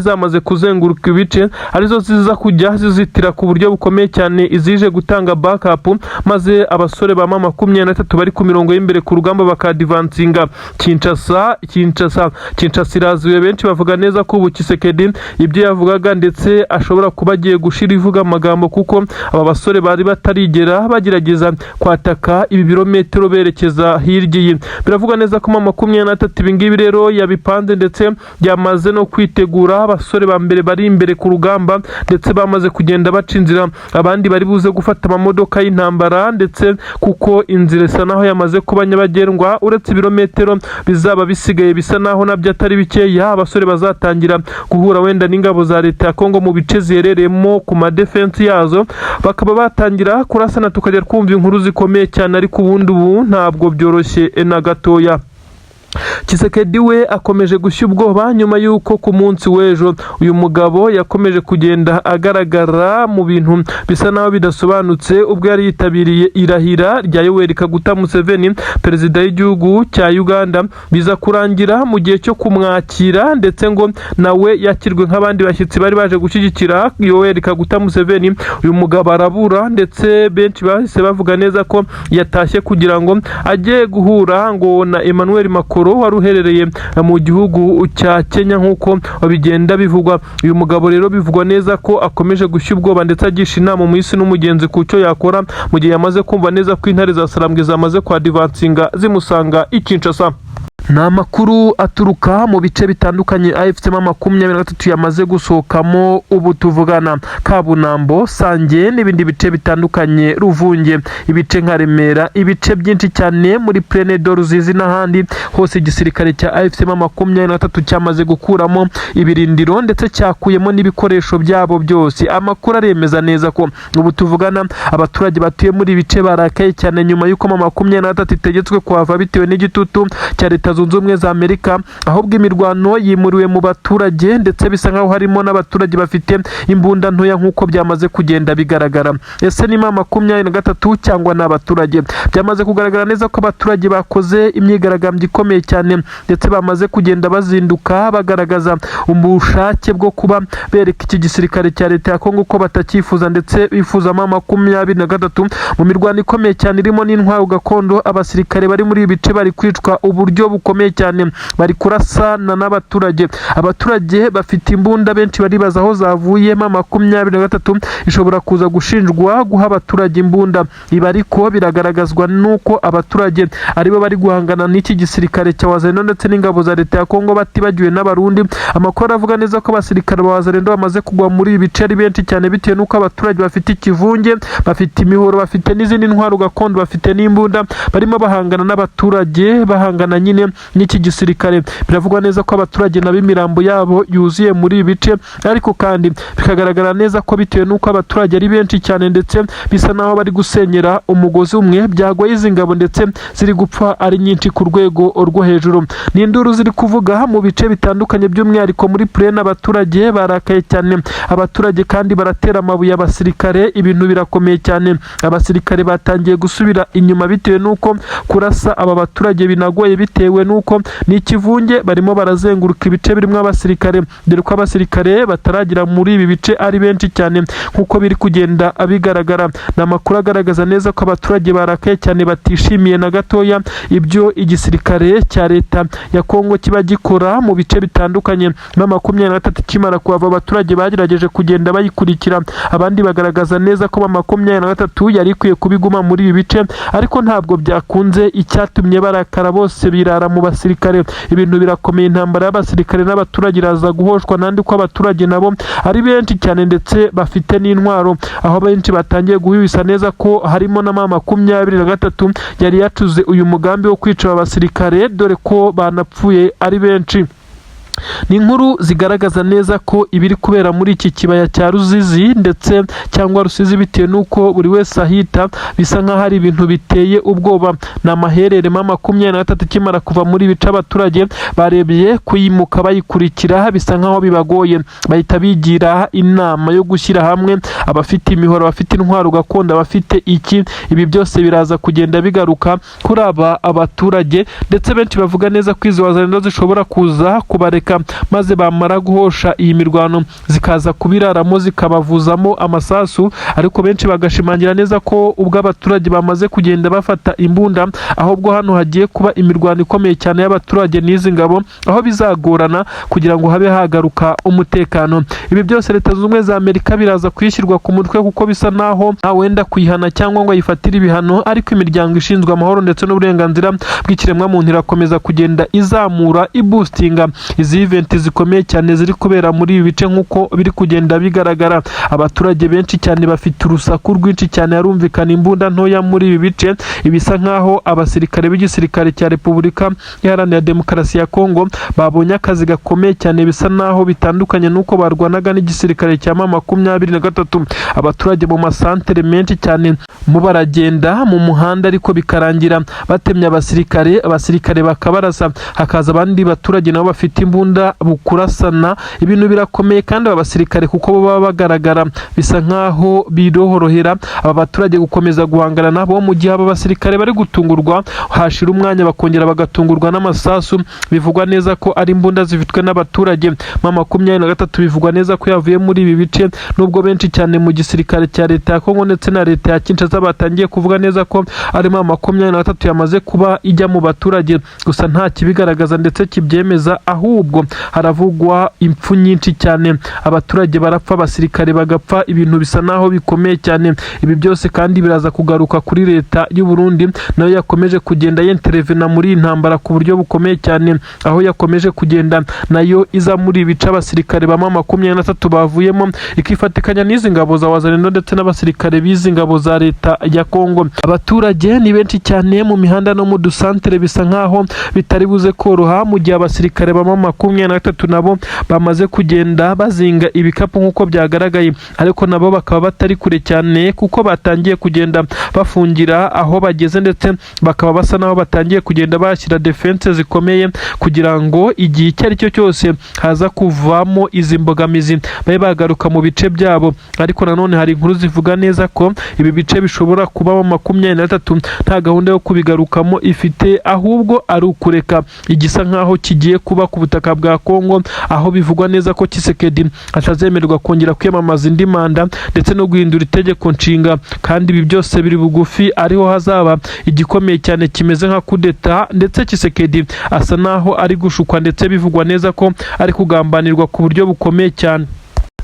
zamaze kuzenguruka ibice, arizo ziza kujya zizitira ku buryo bukomeye cyane izije gutanga backup, maze abasore ba M23 bari ku mirongo y'imbere ku rugamba bakadivansinga. Kinshasa irazuye. Benshi bavuga neza ko ubu Tshisekedi ibyo yavugaga ndetse ashobora kuba agiye gushira ivuga amagambo, kuko aba basore bari batarigera bagerageza kwataka ibi birometero berekeza hirya. Biravuga neza ko M23 ibingibi rero yabipanze ndetse yamaze no kwitegura. Abasore ba mbere bari imbere ku rugamba ndetse bamaze kugenda baca inzira, abandi bari buze gufata amamodoka y'intambara, ndetse kuko inzira isa naho yamaze kuba nyabagendwa, uretse ibirometero bizaba bisigaye bisa naho nabyo atari bikeya. Abasore bazatangira guhura wenda n'ingabo za leta ya Kongo mu bice ziherereyemo ku madefense yazo, bakaba batangira kurasana, tukajya twumva inkuru zikomeye cyane, ariko ubundi ubu ntabwo byoroshye na gatoya. Tshisekedi we akomeje gushya ubwoba nyuma y'uko ku munsi w'ejo uyu mugabo yakomeje kugenda agaragara mu bintu bisa naho bidasobanutse, ubwo yari yitabiriye irahira rya Yoweri Kaguta Museveni, perezida w'igihugu cya Uganda, biza kurangira mu gihe cyo kumwakira, ndetse ngo nawe yakirwe nk'abandi bashyitsi bari baje gushyigikira Yoweri Kaguta Museveni. Uyu mugabo arabura, ndetse benshi bahise bavuga neza ko yatashye kugira ngo ajye guhura ngo na Emmanuel Macron wari uherereye mu gihugu cya Kenya nk'uko bigenda bivugwa. Uyu mugabo rero bivugwa neza ko akomeje gushya ubwoba ndetse agisha inama mu isi n'umugenzi ku cyo yakora, mu gihe yamaze kumva neza ko intare za Sarambwe zamaze kwadivansinga zimusanga i Kinshasa. Ni amakuru aturuka mu bice bitandukanye AFC M23 yamaze gusohokamo ubu tuvugana, Kabunambo, Sange n'ibindi bice bitandukanye, Ruvunge, ibice nka Remera, ibice byinshi cyane muri Plaine de Ruzizi n'ahandi hose. Igisirikare cya AFC M23 cyamaze gukuramo ibirindiro ndetse cyakuyemo n'ibikoresho byabo byose. Amakuru aremeza neza ko ubu tuvugana abaturage batuye muri bice barakaye cyane nyuma y'uko M23 itegetswe kuhava bitewe n'igitutu cya Leta Zunze Ubumwe za Amerika, ahubwo imirwano yimuriwe mu baturage, ndetse bisa nkaho harimo n'abaturage bafite imbunda ntoya nk'uko byamaze kugenda bigaragara. Ese ni M23 cyangwa n'abaturage? Byamaze kugaragara neza ko abaturage bakoze imyigaragambyo ikomeye cyane, ndetse bamaze kugenda bazinduka bagaragaza ubushake bwo kuba bereka iki gisirikare cya leta ya Kongo ko batakifuza, ndetse bifuza M23 mu mirwano ikomeye cyane irimo n'intwaro gakondo. Abasirikare bari muri ibice bari kwicwa uburyo bukomeye cyane, bari kurasana n'abaturage. Abaturage bafite imbunda, benshi baribaza aho zavuye. M23 ishobora kuza gushinjwa guha abaturage imbunda. Ibi ariko biragaragazwa nuko abaturage aribo bari guhangana n'iki gisirikare cya Wazalendo ndetse n'ingabo za leta ya Kongo batibagiwe n'abarundi. Amakuru avuga neza ko abasirikare ba Wazalendo bamaze kugwa muri ibi bice ari benshi cyane, bitewe nuko abaturage bafite ikivunge, bafite imihoro, bafite n'izindi ntwaro gakondo, bafite n'imbunda, barimo bahangana n'abaturage, bahangana nyine n'iki gisirikare. Biravugwa neza ko abaturage nabo imirambo yabo yuzuye muri ibi bice, ariko kandi bikagaragara neza ko bitewe n'uko abaturage ari benshi cyane ndetse bisa naho bari gusenyera umugozi umwe, byagoye izi ngabo ndetse ziri gupfa ari nyinshi ku rwego rwo hejuru. Ni induru ziri kuvuga mu bice bitandukanye, by'umwihariko muri Plaine abaturage barakaye cyane, abaturage kandi baratera amabuye abasirikare, ibintu birakomeye cyane. Abasirikare batangiye gusubira inyuma bitewe n'uko kurasa aba baturage binagoye, bitewe n'uko ni ikivunge, barimo barazenguruka ibice birimo abasirikare, dore ko abasirikare bataragira muri ibi bice ari benshi cyane nk'uko biri kugenda bigaragara. Ni amakuru agaragaza neza ko abaturage barakaye cyane, batishimiye na gatoya ibyo igisirikare cya leta ya Kongo kiba gikora mu bice bitandukanye. Na 23 kimara kuva abaturage bagerageje kugenda bayikurikira, abandi bagaragaza neza ko 23 yari ikwiye kubiguma muri ibi bice, ariko ntabwo byakunze. Icyatumye barakara bose birara mu basirikare. Ibintu birakomeye, intambara y'abasirikare n'abaturage iraza guhoshwa, nandi ko abaturage nabo ari benshi cyane ndetse bafite n'intwaro, aho benshi batangiye guhibisa neza ko harimo na 23 yari yacuze uyu mugambi wo kwica abasirikare, dore ko banapfuye ari benshi. Ni inkuru zigaragaza neza ko ibiri kubera muri iki kibaya cya Ruzizi ndetse cyangwa Rusizi, bitewe n'uko buri wese ahita, bisa nk'aho ari ibintu biteye ubwoba. Ni amaherere 23 kimara kuva muri bice, abaturage barebye kuyimuka bayikurikira, bisa nk'aho bibagoye, bahita bigira inama yo gushyira hamwe, abafite imihoro, abafite intwaro gakondo, abafite iki. Ibi byose biraza kugenda bigaruka kuri aba abaturage, ndetse benshi bavuga neza ko izo wazalendo zishobora kuza kubareka maze bamara guhosha iyi mirwano zikaza kubiraramo zikabavuzamo amasasu. Ariko benshi bagashimangira neza ko ubwo abaturage bamaze kugenda bafata imbunda, ahubwo hano hagiye kuba imirwano ikomeye cyane y'abaturage n'izi ngabo, aho bizagorana kugira ngo habe hagaruka umutekano. Ibi byose Leta Zunze Ubumwe za Amerika biraza kwishyirwa ku mutwe, kuko bisa naho wenda kuyihana cyangwa ngo yifatire ibihano, ariko imiryango ishinzwe amahoro ndetse n'uburenganzira bw'ikiremwamuntu irakomeza kugenda izamura ibustinga izi event zikomeye cyane ziri kubera muri ibi bice nk'uko biri kugenda bigaragara. Abaturage benshi cyane bafite urusaku rwinshi cyane, harumvikana imbunda ntoya muri ibi bice. Ibisa nk'aho abasirikare b'igisirikare cya Repubulika Iharanira Demokarasi ya Kongo babonye akazi gakomeye cyane, bisa naho bitandukanye n'uko barwanaga n'igisirikare cya 23. Abaturage mu masantere menshi cyane mu baragenda mu muhanda, ariko bikarangira batemye abasirikare bakabarasa, hakaza abandi baturage nabo bafite imbunda bukurasana. Ibintu birakomeye kandi aba basirikare kuko baba bagaragara, bisa nkaho birohorohera aba baturage gukomeza guhangana nabo, mu gihe aba basirikare bari gutungurwa, hashira umwanya bakongera bagatungurwa n'amasasu. Bivugwa neza ko ari imbunda zifitwe n'abaturage. 23 bivugwa neza ko yavuye muri ibi bice, nubwo benshi cyane mu gisirikare cya leta ya Kongo ndetse na leta ya Kinshasa batangiye kuvuga neza ko ari 23 yamaze kuba ijya mu baturage, gusa nta kibigaragaza ndetse kibyemeza, ahubwo haravugwa impfu nyinshi cyane. Abaturage barapfa, abasirikare bagapfa, ibintu bisa naho bikomeye cyane. Ibi byose kandi biraza kugaruka kuri leta y'u Burundi, nayo yakomeje kugenda yenterevena muri intambara ku buryo bukomeye cyane, aho yakomeje kugenda nayo iza muri ibice abasirikare ba 23 bavuyemo, ikifatikanya n'izi ngabo za wazalendo ndetse n'abasirikare b'izi ngabo za leta ya Kongo. Abaturage ni benshi cyane mu mihanda no mu dusantere, bisa nkaho bitari buze koroha, mu gihe abasirikare ba 23 nabo bamaze kugenda bazinga ibikapu nk'uko byagaragaye, ariko nabo bakaba batari kure cyane kuko batangiye kugenda bafungira aho bageze, ndetse bakaba basa naho batangiye kugenda bashyira defense zikomeye kugira ngo igihe icyo ari cyo cyose haza kuvamo izi mbogamizi babe bagaruka mu bice byabo. Ariko nanone hari inkuru zivuga neza ko ibi bice bishobora kuba 23 nta gahunda yo kubigarukamo ifite, ahubwo ari ukureka igisa nkaho kigiye kuba ku butaka bwa Kongo, aho bivugwa neza ko Tshisekedi atazemererwa kongera kwiyamamaza indi manda ndetse no guhindura itegeko nshinga. Kandi ibi byose biri bugufi ariho hazaba igikomeye cyane kimeze nka kudeta, ndetse Tshisekedi asa naho ari gushukwa, ndetse bivugwa neza ko ari kugambanirwa ku buryo bukomeye cyane.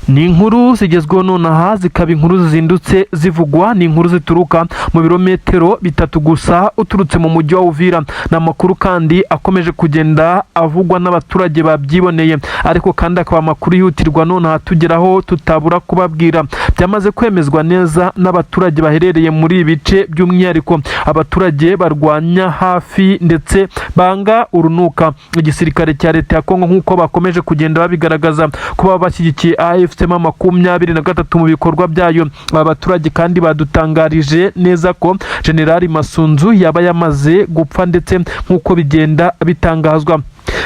ni inkuru zigezweho nonaha, zikaba inkuru zizindutse zivugwa, ni inkuru zituruka mu birometero 3 gusa uturutse mu mujyi wa Uvira. Ni amakuru kandi akomeje kugenda avugwa n'abaturage babyiboneye, ariko kandi akaba amakuru yihutirwa nonaha tugeraho tutabura kubabwira. Byamaze kwemezwa neza n'abaturage baherereye muri ibice, by'umwihariko abaturage barwanya hafi ndetse banga urunuka igisirikare cya leta ya Kongo, nk'uko bakomeje kugenda babigaragaza kuba bashyigikiye AFC-23 mu bikorwa byayo. Aba baturage kandi badutangarije neza ko General Masunzu yaba yamaze gupfa, ndetse nk'uko bigenda bitangazwa.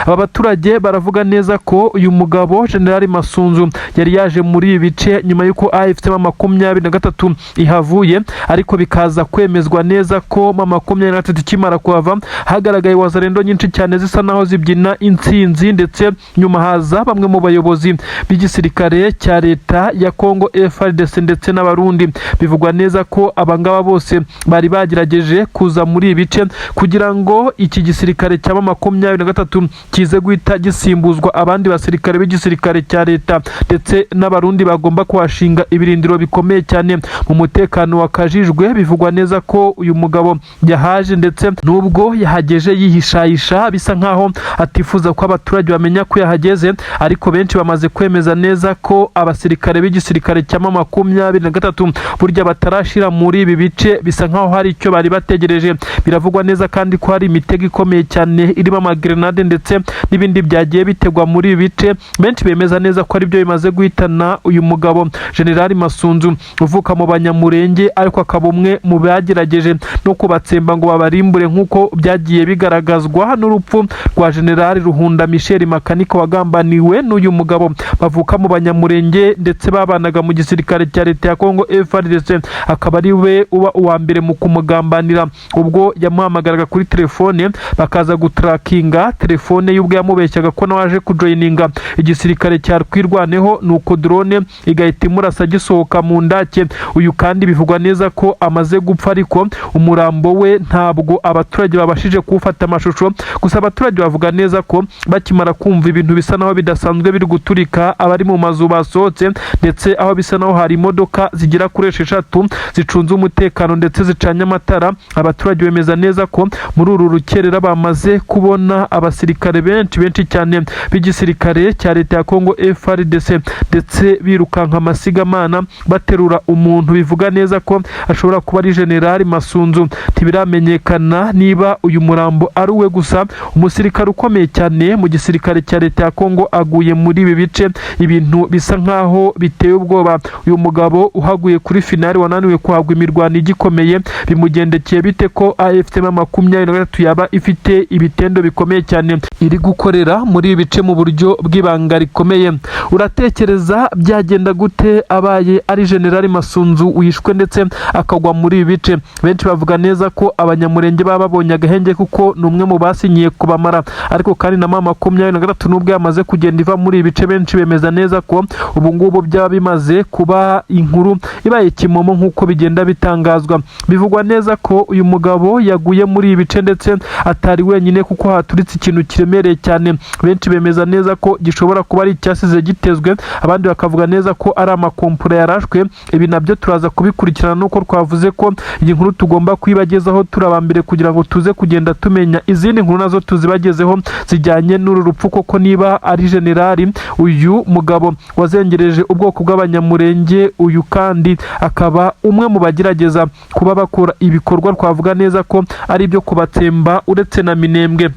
Aba baturage baravuga neza ko uyu mugabo General Masunzu yari yaje muri ibi bice nyuma y'uko AFC-23 ihavuye, ariko bikaza kwemezwa neza ko 23 kimara kuhava hagaragaye wazarendo nyinshi cyane zisa naho zibyina intsinzi, ndetse nyuma haza bamwe mu bayobozi b'igisirikare cya leta ya Kongo FARDC ndetse n'abarundi. Bivugwa neza ko abangaba bose bari bagerageje kuza muri ibi bice kugira ngo iki gisirikare cya 23 kize guhita gisimbuzwa abandi basirikare b'igisirikare cya leta, ndetse n'abarundi bagomba kuhashinga ibirindiro bikomeye cyane mu mutekano wakajijwe. Bivugwa neza ko uyu mugabo yahaje, ndetse nubwo yahageje yihishayisha bisa nkaho atifuza ko abaturage bamenya ko yahageze, ariko benshi bamaze kwemeza neza ko abasirikare b'igisirikare cya 23 burya batarashira muri ibi bice, bisa nkaho hari icyo bari bategereje. Biravugwa neza kandi ko hari imitego ikomeye cyane irimo amagrenade ndetse n'ibindi byagiye bitegwa muri ibi bice. Benshi bemeza neza ko ari byo bimaze guhitana uyu mugabo General Masunzu uvuka mu Banyamurenge, ariko akaba umwe mu bagerageje no kubatsemba ngo babarimbure, nk'uko byagiye bigaragazwa n'urupfu rwa General Ruhunda Michel Makanika wagambaniwe n'uyu mugabo bavuka mu Banyamurenge ndetse babanaga mu gisirikare cya leta ya Kongo FARDC. Akaba ari we uba uwa mbere mu kumugambanira, ubwo yamuhamagaraga kuri telefone bakaza gutrakinga telefone y'ubwo yamubeshyaga ko nawaje kujoininga igisirikare cya Rwirwaneho, nuko drone igahita imurasa gisohoka mu ndake. Uyu kandi bivugwa neza ko amaze gupfa, ariko umurambo we ntabwo abaturage babashije kuwufata amashusho. Gusa abaturage bavuga neza ko bakimara kumva ibintu bisa naho bidasanzwe biri guturika, abari mu mazu basohotse, ndetse aho bisa naho hari imodoka zigera kuri 6 zicunze umutekano ndetse zicanye amatara. Abaturage bemeza neza ko muri uru rukerera bamaze kubona abasirikare benshi cyane b'igisirikare cya leta ya Kongo FARDC, ndetse birukanka amasigamana baterura umuntu. Bivuga neza ko ashobora kuba ari General Masunzu. Ntibiramenyekana niba uyu murambo ari we gusa. Umusirikare ukomeye cyane mu gisirikare cya leta ya Kongo aguye muri ibi bice, ibintu bisa nkaho biteye ubwoba. Uyu mugabo uhaguye kuri finale wananiwe kuhagwa imirwano igikomeye, bimugendekeye bite ko AFC-23 yaba ifite ibitendo bikomeye cyane iri gukorera muri ibi bice mu buryo bw'ibanga rikomeye? Uratekereza byagenda gute abaye ari General Masunzu wishwe ndetse akagwa muri ibi bice? Benshi bavuga neza ko Abanyamurenge baba babonye agahenge, kuko ni umwe mu basinyiye kubamara, ariko kandi na 23 nubwo yamaze kugenda iva muri ibi bice, benshi bemeza neza ko ubu ngubu byaba bimaze kuba inkuru ibaye kimomo, nk'uko bigenda bitangazwa. Bivugwa neza ko uyu mugabo yaguye muri ibi bice, ndetse atari wenyine kuko haturitse ikintu kiremereye cyane. Benshi bemeza neza ko gishobora kuba ari icyasize gitezwe, abandi bakavuga neza ko ari amakompura yarashwe. Ibi nabyo turaza kubikurikirana, nuko twavuze ko iyi nkuru tugomba kwibagezaho turabambere kugira ngo tuze kugenda tumenya izindi nkuru nazo tuzibagezeho zijyanye n'uru rupfu, koko niba ari Generali uyu mugabo wazengereje ubwoko bw'Abanyamurenge. Uyu kandi akaba umwe mu bagerageza kuba bakora ibikorwa twavuga neza ko ari ibyo kubatsemba uretse na Minembwe.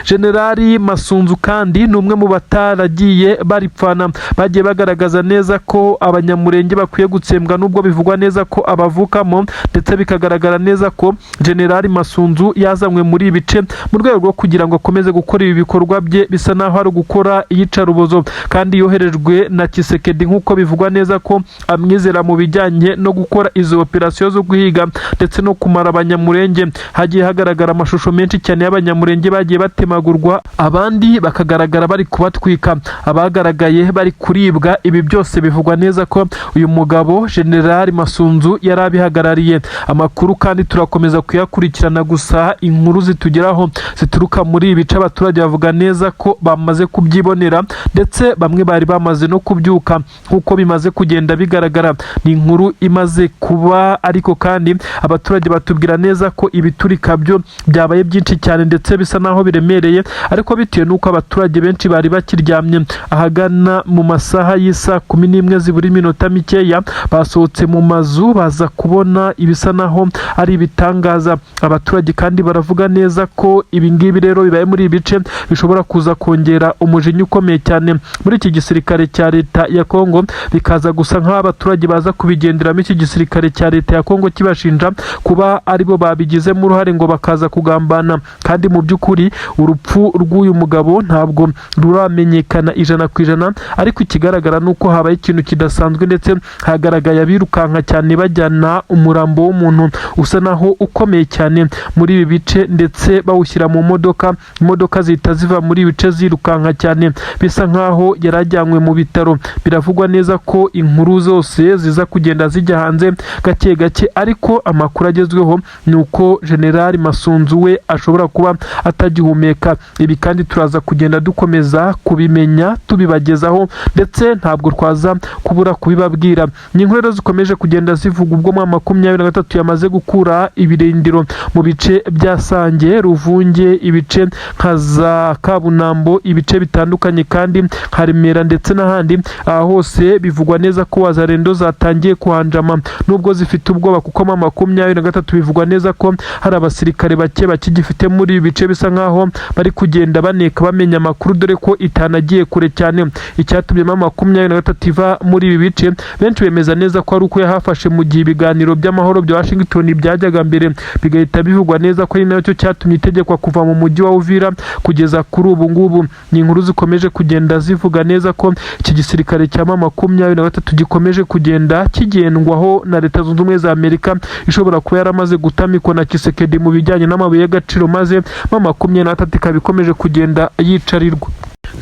General Masunzu kandi ni umwe mu bataragiye baripfana, bagiye bagaragaza neza ko Abanyamurenge bakwiye gutsembwa, nubwo bivugwa neza ko abavukamo, ndetse bikagaragara neza ko General Masunzu yazanywe muri ibi bice mu rwego rwo kugira ngo akomeze gukora ibi bikorwa bye bisa naho ari gukora iyicarubozo, kandi yoherejwe na Tshisekedi, nk'uko bivugwa neza ko amwizera mu bijyanye no gukora izo operasiyo zo guhiga ndetse no kumara Abanyamurenge. Hagiye hagaragara amashusho menshi cyane y'Abanyamurenge bagiye batema gutemagurwa, abandi bakagaragara bari kubatwika, abagaragaye bari kuribwa. Ibi byose bivugwa neza ko uyu mugabo General Masunzu yari abihagarariye. Amakuru kandi turakomeza kuyakurikirana, gusa inkuru zitugeraho zituruka muri ibi bice abaturage bavuga neza ko bamaze kubyibonera, ndetse bamwe bari bamaze no kubyuka nk'uko bimaze kugenda bigaragara. Ni inkuru imaze kuba, ariko kandi abaturage batubwira neza ko ibiturika byo byabaye byinshi cyane ndetse bisa naho biremereye, ariko bitewe n'uko abaturage benshi bari bakiryamye ahagana mu masaha y'isa 11 zibura iminota mikeya, basohotse mu mazu baza kubona ibisa naho ari ibitangaza. Abaturage kandi baravuga neza ko ibi ngibi rero bibaye muri ibi bice bishobora kuza kongera umujinya ukomeye cyane muri iki gisirikare cya leta ya Kongo, bikaza gusa nk'aho abaturage baza kubigenderamo iki gisirikare cya leta ya Kongo kibashinja kuba aribo babigizemo uruhare ngo bakaza kugambana. Kandi mu by'ukuri urupfu rw'uyu mugabo ntabwo ruramenyekana 100%, ariko ikigaragara nuko habaye ikintu kidasanzwe, ndetse hagaragaye abirukanka cyane bajyana umurambo w'umuntu usa naho ukomeye cyane muri ibi bice, ndetse bawushyira mu imodoka zihita ziva muri ibi bice zirukanka cyane, bisa nkaho yarajyanywe mu bitaro. Biravugwa neza ko inkuru zose ziza kugenda zijya hanze gake gake, ariko amakuru agezweho ni uko General Masunzu we ashobora kuba atagihumeka. Ibi kandi turaza kugenda dukomeza kubimenya tubibagezaho, ndetse ntabwo twaza kubura kubibabwira. Ni inkuru zikomeje kugenda zivuga ubwo mu 23 yamaze gukura ibirindiro mu bice bya Sange, Ruvunge, ibice nka za Kabunambo, ibice bitandukanye kandi Remera ndetse n'ahandi. Aha hose bivugwa neza ko Wazalendo zatangiye kuhanjama, nubwo zifite ubwoba kuko mu 23 bivugwa neza ko hari abasirikare bake bakigifite muri ibi bice, bisa nkaho bari kugenda baneka bamenya amakuru, dore ko itanagiye kure cyane. Icyatumye mu 23 iva muri ibi bice, benshi bemeza neza ko ari uko yahafashe mu gihe ibiganiro by'amahoro bya Washington byajyaga mbere, bigahita bivugwa neza ko ari nacyo cyatumye itegekwa kuva mu mujyi wa Uvira kugeza kuri ubu ngubu. Ni inkuru zikomeje kugenda zivuga neza ko iki gisirikare cya 23 gikomeje kugenda kigendwaho na Leta Zunze Ubumwe za Amerika, ishobora kuba yaramaze gutamikwa na Tshisekedi mu bijyanye n'amabuye y'agaciro, maze 23 ikaba ikomeje kugenda yicarirwa.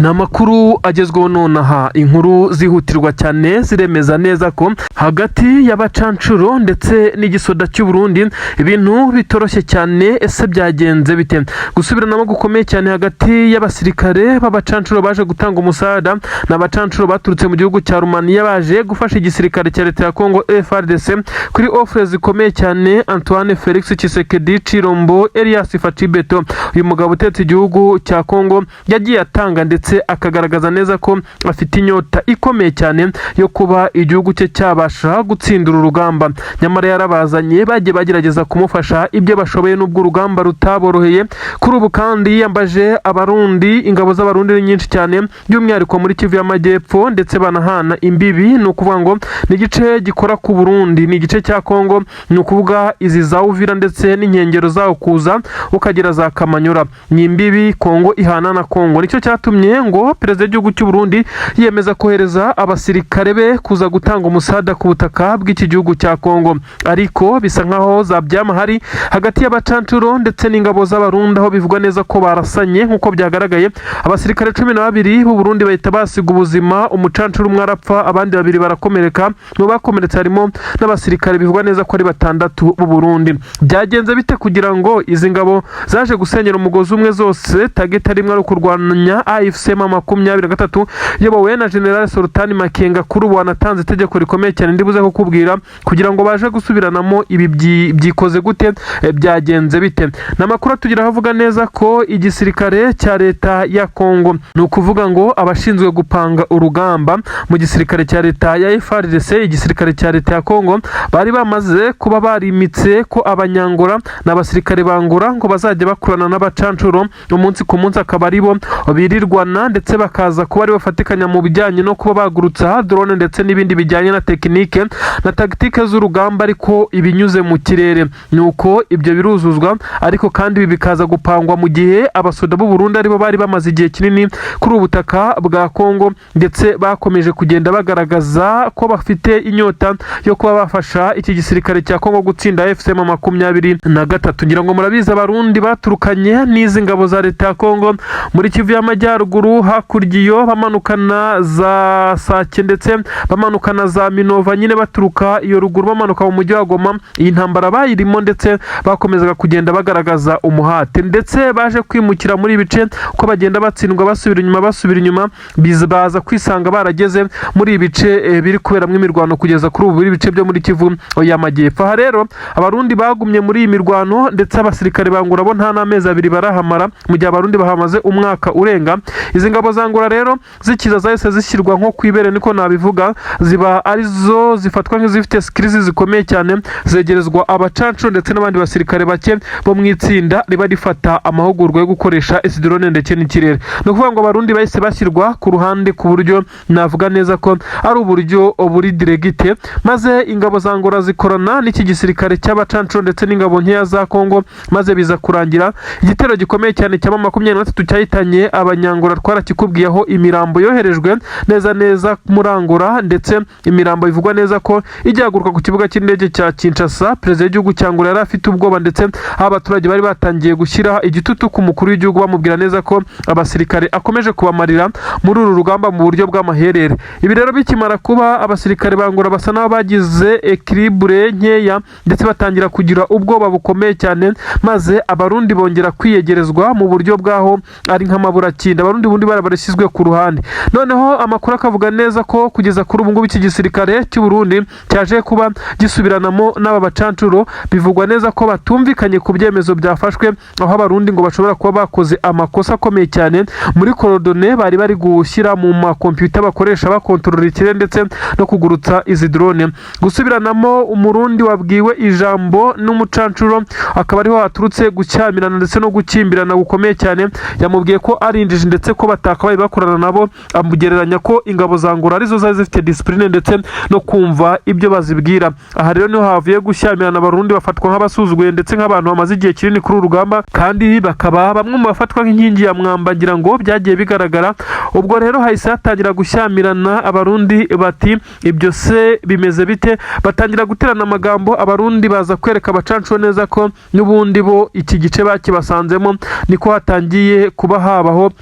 Ni amakuru agezweho nonaha, inkuru zihutirwa cyane ziremeza neza ko hagati y'abacancuro ndetse n'igisoda cy'u Burundi ibintu bitoroshye cyane. Ese byagenze bite? Gusubiranamo gukomeye cyane hagati y'abasirikare b'abacancuro baje gutanga umusada n'abacancuro baturutse mu gihugu cya Rumaniya baje gufasha igisirikare cya leta ya Kongo FARDC kuri offre zikomeye cyane. Antoine Felix Tshisekedi Chilombo Elias Fachibeto, uyu mugabo utetse igihugu cya Kongo, yagiye atanga ndetse akagaragaza neza ko afite inyota ikomeye cyane yo kuba igihugu cye cyabasha gutsindira urugamba. Nyamara yarabazanye bagiye bagerageza kumufasha ibyo bashoboye, n'ubwo urugamba rutaboroheye. Kuri ubu kandi yambaje abarundi, ingabo z'abarundi ni nyinshi cyane, by'umwihariko muri Kivu y'Amajyepfo, ndetse banahana imbibi. Ni ukuvuga ngo ni igice gikora ku Burundi, ni igice cya Kongo, ni ukuvuga izi za Uvira ndetse n'inkengero zaho kuza ukagera za Kamanyura, ni imbibi Kongo ihana na Kongo. Nicyo cyatumye ngo perezida w'igihugu cy'u Burundi yemeza kohereza abasirikare be kuza gutanga umusada ku butaka bw'iki gihugu cya Kongo. Ariko bisa nkaho zabyama hari hagati y'abacancuro ndetse n'ingabo z'abarundi, aho bivugwa neza ko barasanye nk'uko byagaragaye. Abasirikare 12 b'u Burundi bahita basiga ubuzima, umucancuro umwe arapfa, abandi 2 barakomereka. Mu bakomeretse harimo n'abasirikare bivugwa neza ko ari 6 b'u Burundi. Byagenze bite kugira ngo izi ngabo zaje gusenyera umugozi umwe zose? Target rimwe ari kurwanya AFC 23 yobowe na General Sultan Makenga. Kuri ubu anatanze itegeko rikomeye cyane ndibuze kukubwira kugira ngo baje gusubiranamo ibi byikoze gute, byagenze bite. Namakuru tugira havuga neza ko igisirikare cya leta ya Kongo, ni ukuvuga ngo abashinzwe gupanga urugamba mu gisirikare cya leta ya FARDC, igisirikare cya leta ya Kongo, bari bamaze kuba barimitse ko abanyangora n'abasirikare bangora ngo bazajya bakurana n'abacancuro umunsi ku munsi, akaba aribo birirwana bakorana ndetse bakaza kuba ari bafatikanya mu bijyanye no kuba bagurutsa drone ndetse n'ibindi bijyanye na tekinike na tactique z'urugamba, ariko ibinyuze mu kirere. Nuko ibyo biruzuzwa, ariko kandi ibi bikaza gupangwa mu gihe abasoda b'u Burundi aribo bari bamaze igihe kinini kuri ubutaka bwa Kongo, ndetse bakomeje kugenda bagaragaza ko bafite inyota yo kuba bafasha iki gisirikare cya Kongo gutsinda FCM23. ngira ngo murabizi abarundi baturukanye n'izi ngabo za leta ya Kongo muri Kivu y'Amajyaruguru, hakurya iyo bamanukana za Sake ndetse bamanukana za Minova, nyine baturuka iyo ruguru bamanuka mu mujyi wa Goma. Iyi ntambara bayirimo ndetse bakomezaga kugenda bagaragaza umuhate, ndetse baje kwimukira muri ibice uko bagenda batsindwa basubira inyuma baza kwisanga barageze muri ibice biri kuberamo imirwano kugeza kuri ubu ibice byo muri Kivu y'Amajyepfo. Aha rero abarundi bagumye muri iyi mirwano, ndetse abasirikare bangura bo nta n'amezi abiri barahamara, mu gihe abarundi bahamaze umwaka urenga. Izi ngabo zangura rero zikiza zahise zishyirwa nko kwibere, niko nabivuga, ziba arizo zifatwa nk'izifite skills zikomeye cyane, zegerezwa abacancu ndetse n'abandi basirikare bake bo mu itsinda riba rifata amahugurwa yo gukoresha drone ndetse n'ikirere. No kuvuga ngo abarundi bahise bashyirwa ku ruhande ku buryo navuga neza ko ari uburyo buri diregite, maze ingabo zangura zikorana n'iki gisirikare cy'abacancu ndetse n'ingabo nkeya za Kongo, maze biza kurangira igitero gikomeye cyane cya 23 cyahitanye abanyangura. Twarakikubwiyeho imirambo yoherejwe neza murangura, ndetse imirambo ivugwa neza ko ijyaguruka ku kibuga cy'indege cya Kinshasa. Perezida w'igihugu cyangura yari afite ubwoba, ndetse abaturage bari batangiye gushyira igitutu ku mukuru w'igihugu bamubwira neza ko abasirikare akomeje kubamarira muri uru rugamba mu buryo bw'amaherere. Ibi rero bikimara kuba, abasirikare bangura basa n'aho bagize equilibre nkeya, ndetse batangira kugira ubwoba bukomeye cyane, maze abarundi bongera kwiyegerezwa mu buryo bwaho ari nk'amaburakinda. Abarundi bundi barabarishyizwe ku ruhande. Noneho amakuru akavuga neza ko kugeza kuri ubu ngubu iki gisirikare cy'u Burundi cyaje kuba gisubiranamo n'aba bacancuro. Bivugwa neza ko batumvikanye ku byemezo byafashwe, aho abarundi ngo bashobora kuba bakoze amakosa akomeye cyane muri korodone bari gushyira mu makompiyuta bakoresha bakontorora ikirere ndetse no kugurutsa izi drone. Gusubiranamo umurundi wabwiwe ijambo n'umucancuro, akaba ariho haturutse gucyamirana ndetse no gukimbirana gukomeye cyane. Yamubwiye ko ari injiji ndetse ko batakabaye bakorana nabo, amugereranya ko ingabo zangura arizo zari zifite discipline ndetse no kumva ibyo bazibwira. Aha rero niho havuye gushyamirana, abarundi bafatwa nk'abasuzuguye ndetse nk'abantu bamaze igihe kinini kuri urugamba, kandi bakaba bamwe mu bafatwa nk'inkingi ya mwamba, ngira ngo byagiye bigaragara. Ubwo rero hahise hatangira gushyamirana, abarundi bati ibyo se bimeze bite, batangira guterana amagambo. Abarundi baza kwereka abacancu neza ko n'ubundi bo iki gice bakibasanzemo, niko hatangiye kuba habaho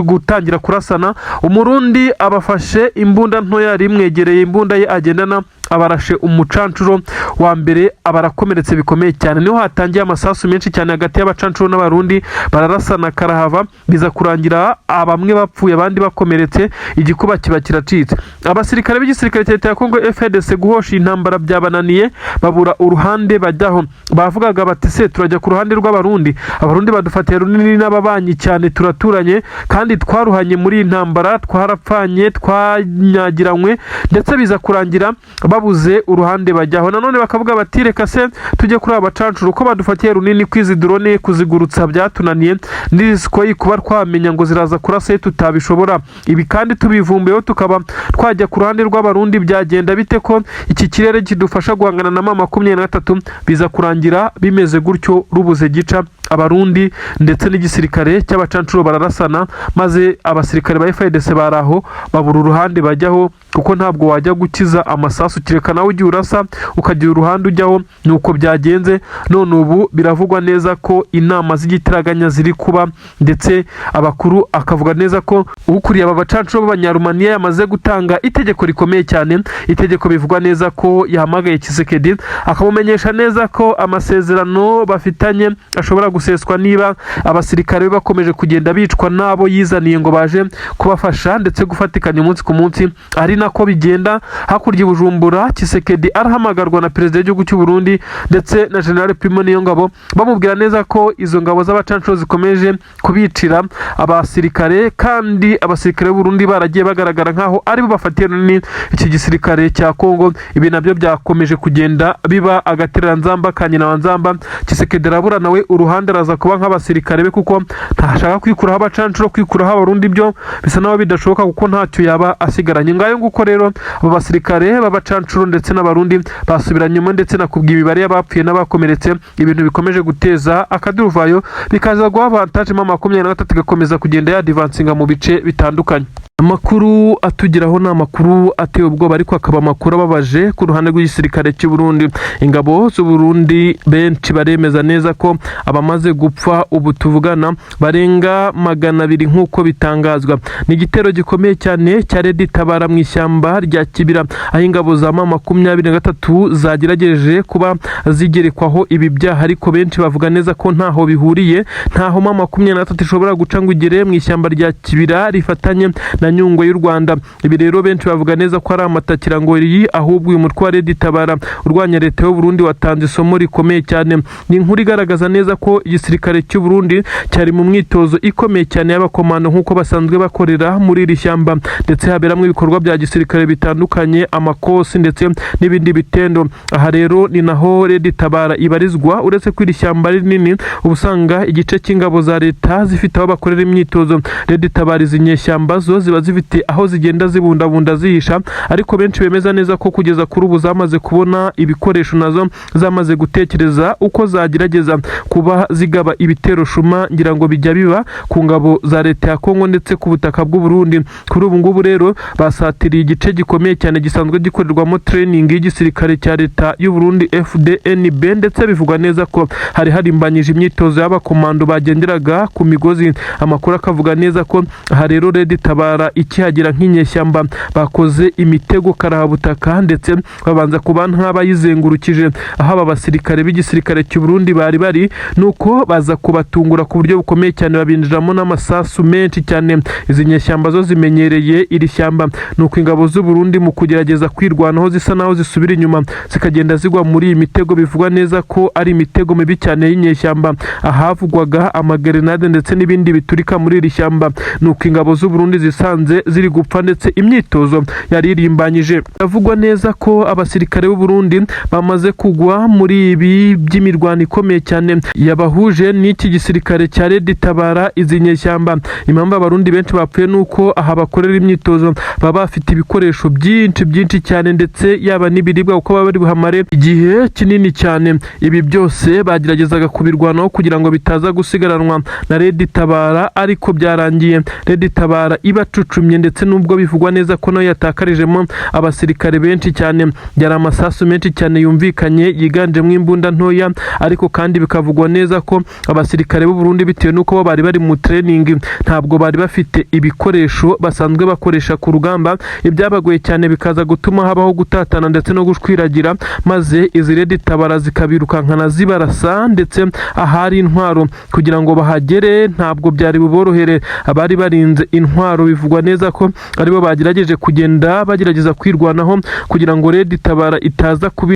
gutangira kurasana. Umurundi abafashe imbunda ntoya rimwegereye, imbunda ye agendana abarashe umucancuro wa mbere, abarakomeretse bikomeye cyane. Niho hatangiye amasasu menshi cyane hagati y'abacancuro n'abarundi, bararasana karahava, biza kurangira bamwe bapfuye abandi bakomeretse, igikuba kiba kiracitse. Abasirikare b'igisirikare cya leta ya Kongo FARDC guhosha intambara byabananiye, babura uruhande bajyaho. Bavugaga bati se turajya ku ruhande rw'abarundi, abarundi badufatiye runini n'ababanyi cyane, turaturanye kandi twaruhanye muri intambara, twarapfanye, twanyagiranywe, ndetse biza kurangira babuze uruhande bajyaho. Nanone bakavuga bati reka se tujye kuri abacancuro uko badufatiye runini kwizi drone kuzigurutsa byatunaniye, n'isiko kuba twamenya ngo ziraza kurasa tutabishobora. Ibi kandi tubivumbeho tukaba twajya ku ruhande rw'abarundi, byagenda bite ko iki kirere kidufasha guhangana na 23? Biza kurangira bimeze gutyo, rubuze gica. Abarundi ndetse n'igisirikare cy'abacancuro bararasana, maze abasirikare ba FARDC baraho babura uruhande bajyaho, kuko ntabwo wajya gukiza amasasu kireka nawe ugiye urasa ukagira uruhande ujyaho. Nuko byagenze. None ubu biravugwa neza ko inama z'igitaraganya ziri kuba, ndetse abakuru akavuga neza ko ukuriye aba bacancuro b'abanyarumaniya yamaze gutanga itegeko rikomeye cyane. Itegeko bivugwa neza ko yahamagaye Tshisekedi akamumenyesha neza ko amasezerano bafitanye ashobora guseswa niba abasirikare bakomeje kugenda bicwa nabo yizaniye ngo baje kubafasha ndetse gufatikanya umunsi ku munsi. Ari nako bigenda hakurya Bujumbura. Tshisekedi arahamagarwa na perezida w'igihugu cy'u Burundi ndetse na General Primo Niyongabo, bamubwira neza ko izo ngabo z'abacancuro zikomeje kubicira abasirikare, kandi abasirikare b'u Burundi baragiye bagaragara nkaho ari bo bafatiye runini iki gisirikare cya Kongo. Ibi nabyo byakomeje kugenda biba agatereranzamba ka nyina wa nzamba. Tshisekedi arabura nawe uruhande ruhande araza kuba nk'abasirikare be kuko ntashaka kwikuraho abacancuro, kwikuraho abarundi byo bisa naho bidashoboka kuko ntacyo yaba asigaranye. Ngayo nguko rero abo basirikare b'abacancuro ndetse n'abarundi basubiranyemo, ndetse nakubwiye imibare y'abapfuye n'abakomeretse, ibintu bikomeje guteza akaduruvayo, bikaza guha avantage M23 igakomeza kugenda yadivansinga mu bice bitandukanye. Amakuru atugeraho ni amakuru ateye ubwoba, ariko akaba amakuru ababaje ku ruhande rw'igisirikare cy'u Burundi. Ingabo z'u Burundi benshi baremeza neza ko abamaze gupfa ubu tuvugana barenga 200 nk'uko bitangazwa. Ni igitero gikomeye cyane cya Red Tabara mu ishyamba rya Kibira, aho ingabo za M23 zagerageje kuba zigerekwaho ibi byaha, ariko benshi bavuga neza ko ntaho bihuriye, ntaho M23 ishobora guca ngo igere mu ishyamba rya Kibira rifatanye na Nyungwe y'u Rwanda. Ibi rero benshi bavuga neza ko ari amatakirangori, ahubwo uyu mutwe wa Red Tabara urwanya leta y'u Burundi watanze isomo rikomeye cyane. Ni inkuru igaragaza neza ko igisirikare cy'u Burundi cyari mu mwitozo ikomeye cyane y'abakomando nk'uko basanzwe bakorera muri iri shyamba, ndetse haberamo ibikorwa bya gisirikare bitandukanye, amakosi ndetse n'ibindi bitendo. Aha rero ni naho Red Tabara ibarizwa. Uretse ko iri shyamba rinini, ubusanga igice cy'ingabo za leta zifite aho bakorera imyitozo. Red Tabara izi nyeshyamba zo ziba zifite aho zigenda zibundabunda zihisha, ariko benshi bemeza neza ko kugeza kuri ubu zamaze kubona ibikoresho, nazo zamaze gutekereza uko zagerageza kuba zigaba ibitero shuma, ngira ngo bijya biba ku ngabo za leta ya Kongo ndetse ku butaka bw'u Burundi. Kuri ubu ngubu rero basatiriye igice gikomeye cyane gisanzwe gikorerwamo training y'igisirikare cya leta y'u Burundi FDNB, ndetse bivugwa neza ko hari harimbanyije imyitozo y'abakomando bagenderaga ku migozi. Amakuru akavuga neza ko aha rero Red Tabara ikihagera nk'inyeshyamba bakoze imitego karahabutaka, ndetse babanza kuba nk'abayizengurukije aho aba basirikare b'igisirikare cy'u Burundi bari nuko baza kubatungura ku buryo bukomeye cyane, babinjiramo n'amasasu menshi cyane. Izi nyeshyamba zo zimenyereye iri shyamba, nuko ingabo z'u Burundi mu kugerageza kwirwanaho zisa naho zisubira inyuma, zikagenda zigwa muri iyi mitego. Bivugwa neza ko ari imitego mibi cyane y'inyeshyamba, ahavugwaga amagrenade ndetse n'ibindi biturika muri iri shyamba, nuko ingabo z'u Burundi zisanze ziri gupfa, ndetse imyitozo yari irimbanyije. Bavugwa neza ko abasirikare b'u Burundi bamaze kugwa muri ibi by'imirwano ikomeye cyane yabahuje n'iki gisirikare cya Red Tabara izi nyeshyamba. Impamvu abarundi benshi bapfuye nuko aha bakorera imyitozo baba bafite ibikoresho byinshi cyane, ndetse yaba n'ibiribwa kuko baba bari buhamare igihe kinini cyane. Ibi byose bageragezaga kubirwanaho kugira ngo bitaza gusigaranwa na Red Tabara, ariko byarangiye Red Tabara ibacucumye, ndetse nubwo bivugwa neza ko nayo yatakarijemo abasirikare benshi cyane. Yari amasasu menshi cyane yumvikanye yiganjemo imbunda ntoya, ariko kandi bikavugwa neza ko abasirikare b'u Burundi bitewe nuko bo bari mu training, ntabwo bari bafite ibikoresho basanzwe bakoresha ku rugamba. Ibyabagoye cyane bikaza gutuma habaho gutatana ndetse no gushwiragira, maze izi Red Tabara zikabirukankana zibarasa, ndetse ahari intwaro kugira ngo bahagere ntabwo byari buborohere. Abari barinze intwaro bivugwa neza ko aribo bagerageje kugenda bagerageza kwirwanaho kugira ngo Red Tabara itaza kubi